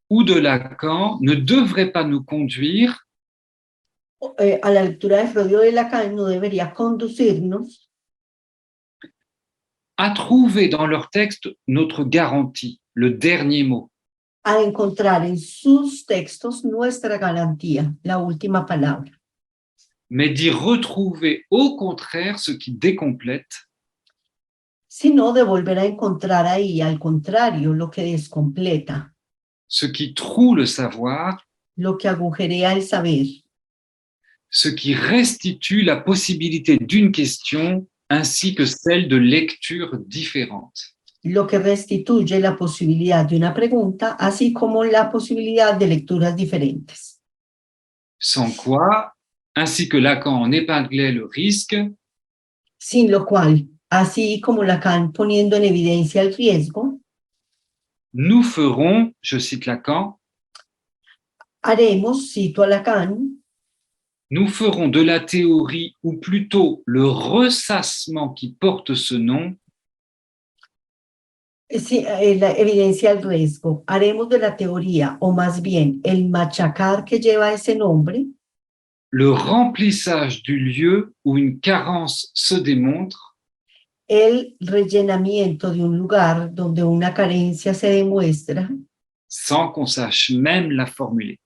ou de Lacan ne devrait pas nous conduire a la lectura de Freud o de Lacan no debería conducirnos à trouver dans leur texte notre garantie, le dernier mot. a encontrar en sus textos nuestra garantía, la última palabra, Mais d'y retrouver au contraire ce qui décomplète, sino de volver a encontrar ahí, al contrario, lo que descompleta, ce qui troue le savoir, lo que agujerea el saber, ce qui restitue la possibilité d'une question ainsi que celle de lectures différentes. lo que restituye la posibilidad de una pregunta, así como la posibilidad de lecturas diferentes. Sans quoi, ainsi que Lacan en épinglait le risque, Sin lo cual, así como Lacan poniendo en evidencia el riesgo, nous ferons, je cite Lacan, haremos, cito a Lacan, nous ferons de la théorie, ou plutôt le ressassement qui porte ce nom, la evidencia el riesgo, haremos de la teoría, o más bien el machacar que lleva ese nombre, le remplissage du lieu où une carence se démontre, el rellenamiento de un lugar donde una carencia se demuestra, sans qu'on sache même la formuler.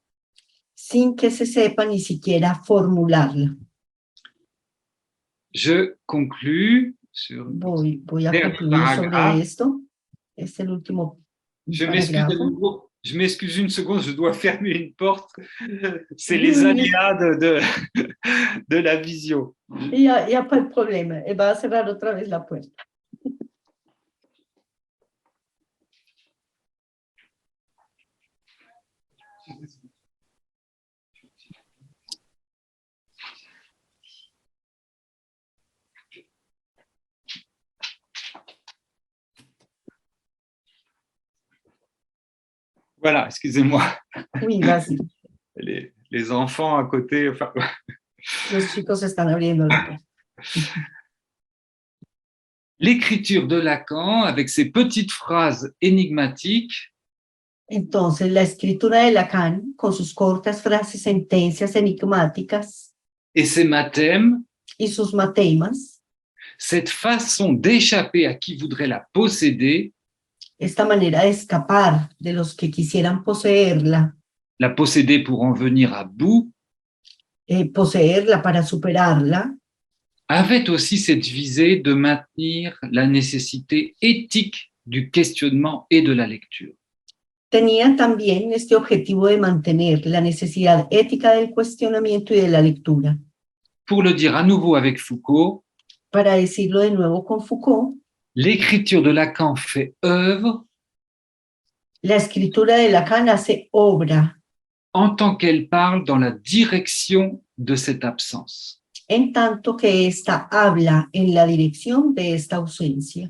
sin que se sepa ni siquiera formularla. Je conclus sur... Voy a Dernier concluir sobre paragraphe. esto. Es el último Je m'excuse à parágrafo. nouveau. Je m'excuse une seconde, je dois fermer une porte. C'est les aléas de la visio. Ya fue el problema. Va a cerrar otra vez la puerta. Voilà, excusez-moi. Oui, vas-y. Les enfants à côté. Enfin... Los chicos están abriendo la puerta. L'écriture de Lacan, avec ses petites phrases énigmatiques, Entonces, la escritura de Lacan, con sus cortas frases, sentencias enigmáticas et ses mathèmes, y sus matemas, cette façon d'échapper à qui voudrait la posséder, esta manera de escapar de los que quisieran poseerla, la posséder pour en venir à bout, poseerla para superarla, avait aussi cette visée de maintenir la nécessité éthique du questionnement et de la lecture. tenía también este objetivo de mantener la necesidad ética del cuestionamiento y de la lectura. Pour le dire à nouveau avec Foucault, Para decirlo de nuevo con Foucault, l'écriture de Lacan fait œuvre la escritura de Lacan hace obra en tant qu'elle parle dans la direction de cette absence. en tanto que ésta habla en la dirección de esta ausencia.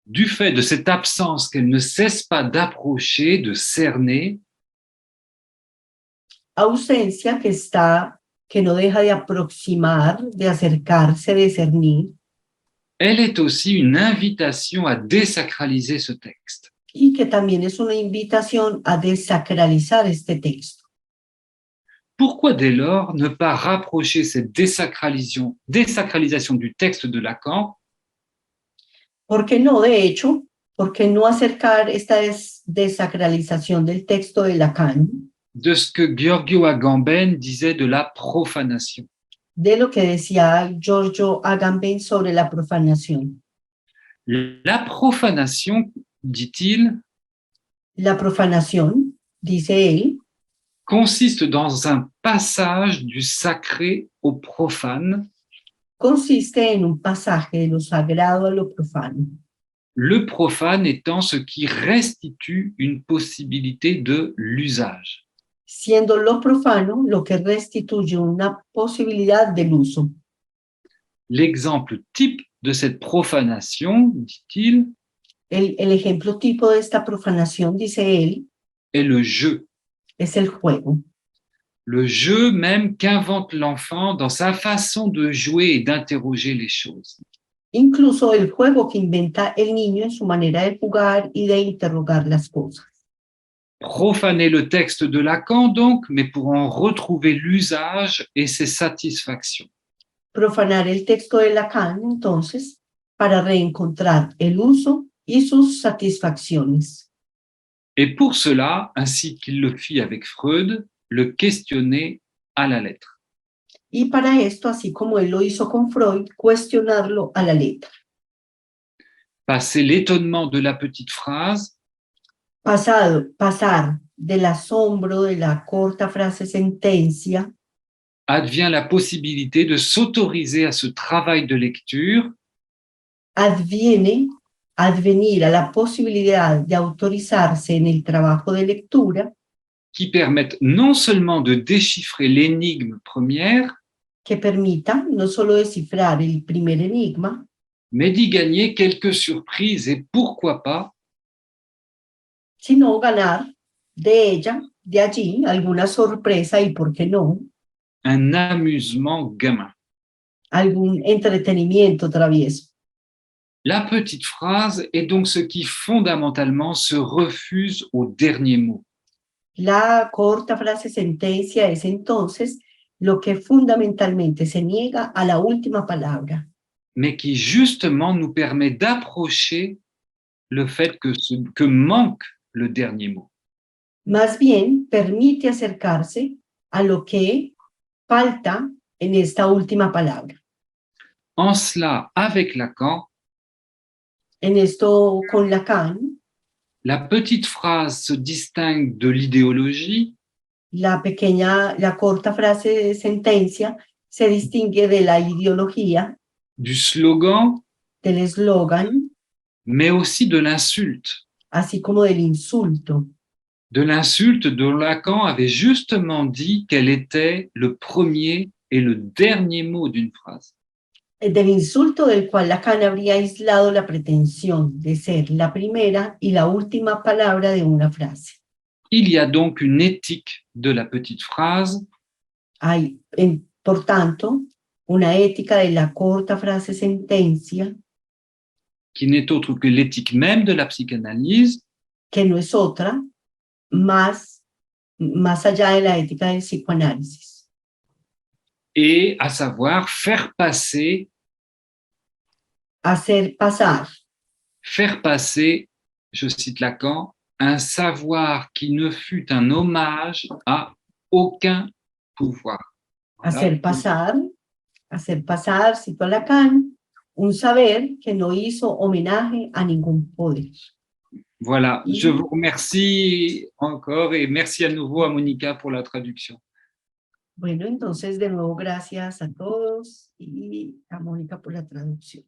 Du fait de cette absence qu'elle ne cesse pas d'approcher, de cerner, Ausencia que no deja de aproximar, de acercarse, de discernir, elle est aussi une invitation à désacraliser ce texte. y que también es una invitación a desacralizar este texto. Pourquoi dès lors ne pas rapprocher cette désacralisation du texte de Lacan ¿Por qué no? De hecho, ¿por qué no acercar esta desacralización del texto de Lacan de ce que Giorgio Agamben disait de la profanation? de lo que decía Giorgio Agamben sobre la profanación. La profanation, dit-il, La profanación, dice él, consiste dans un passage du sacré au profane, consiste en un pasaje de lo sagrado a lo profano. le profane étant ce qui restitue une possibilité de l'usage. Siendo lo profano lo que restituye una posibilidad del uso. L'exemple type de cette profanation, dit-il, El ejemplo tipo de esta profanación, dice él, est le jeu. es el juego. Le jeu même qu'invente l'enfant dans sa façon de jouer et d'interroger les choses. Incluso el juego que inventa el niño en su manera de jugar y de interrogar las cosas. Profaner le texte de Lacan, donc, mais pour en retrouver l'usage et ses satisfactions. Profanar el texto de Lacan, entonces, para reencontrar el uso y sus satisfacciones. Et pour cela, ainsi qu'il le fit avec Freud, le questionner à la lettre. Y para esto, así como él lo hizo con Freud, cuestionarlo a la letra. Passer l'étonnement de la petite phrase Pasar del asombro de la corta frase sentencia advient la possibilité de s'autoriser à ce travail de lecture advenir a la posibilidad de autorizarse en el trabajo de lectura qui permettent non seulement de déchiffrer l'énigme première, que permita no solo descifrar el primer enigma, mais d'y gagner quelques surprises et pourquoi pas sino ganar de allí, alguna sorpresa y, ¿por qué no?, un amusement gamin. algún entretenimiento travieso. La petite phrase est donc ce qui fondamentalement se refuse au dernier mot. La corta frase sentencia es entonces lo que fundamentalmente se niega a la última palabra, mais qui justement nous permet d'approcher le fait que manque le dernier mot. más bien permite acercarse a lo que falta en esta última palabra. En cela, avec Lacan, En esto con Lacan, la petite phrase se distingue de l'idéologie, la corta frase de sentencia se distingue de la ideología, du slogan, del eslogan, mais aussi de l'insulte. así como del insulto. De l'insulte dont Lacan avait justement dit qu'elle était le premier et le dernier mot d'une phrase. Del insulto del cual Lacan habría aislado la pretensión de ser la primera y la última palabra de una frase. Il y a donc une éthique de la petite phrase Hay, por tanto, una ética de la corta frase sentencia qui n'est autre que l'éthique même de la psychanalyse, que no es otra, más allá de la ética del psicoanálisis. et à savoir faire passer, je cite Lacan, un savoir qui ne fut un hommage à aucun pouvoir. Hacer pasar, cito a Lacan, un saber que no hizo homenaje a ningún poder. Voilà, je vous remercie encore et merci à nouveau à Monica pour la traduction. Bueno, entonces de nuevo gracias a todos y a Mónica por la traducción.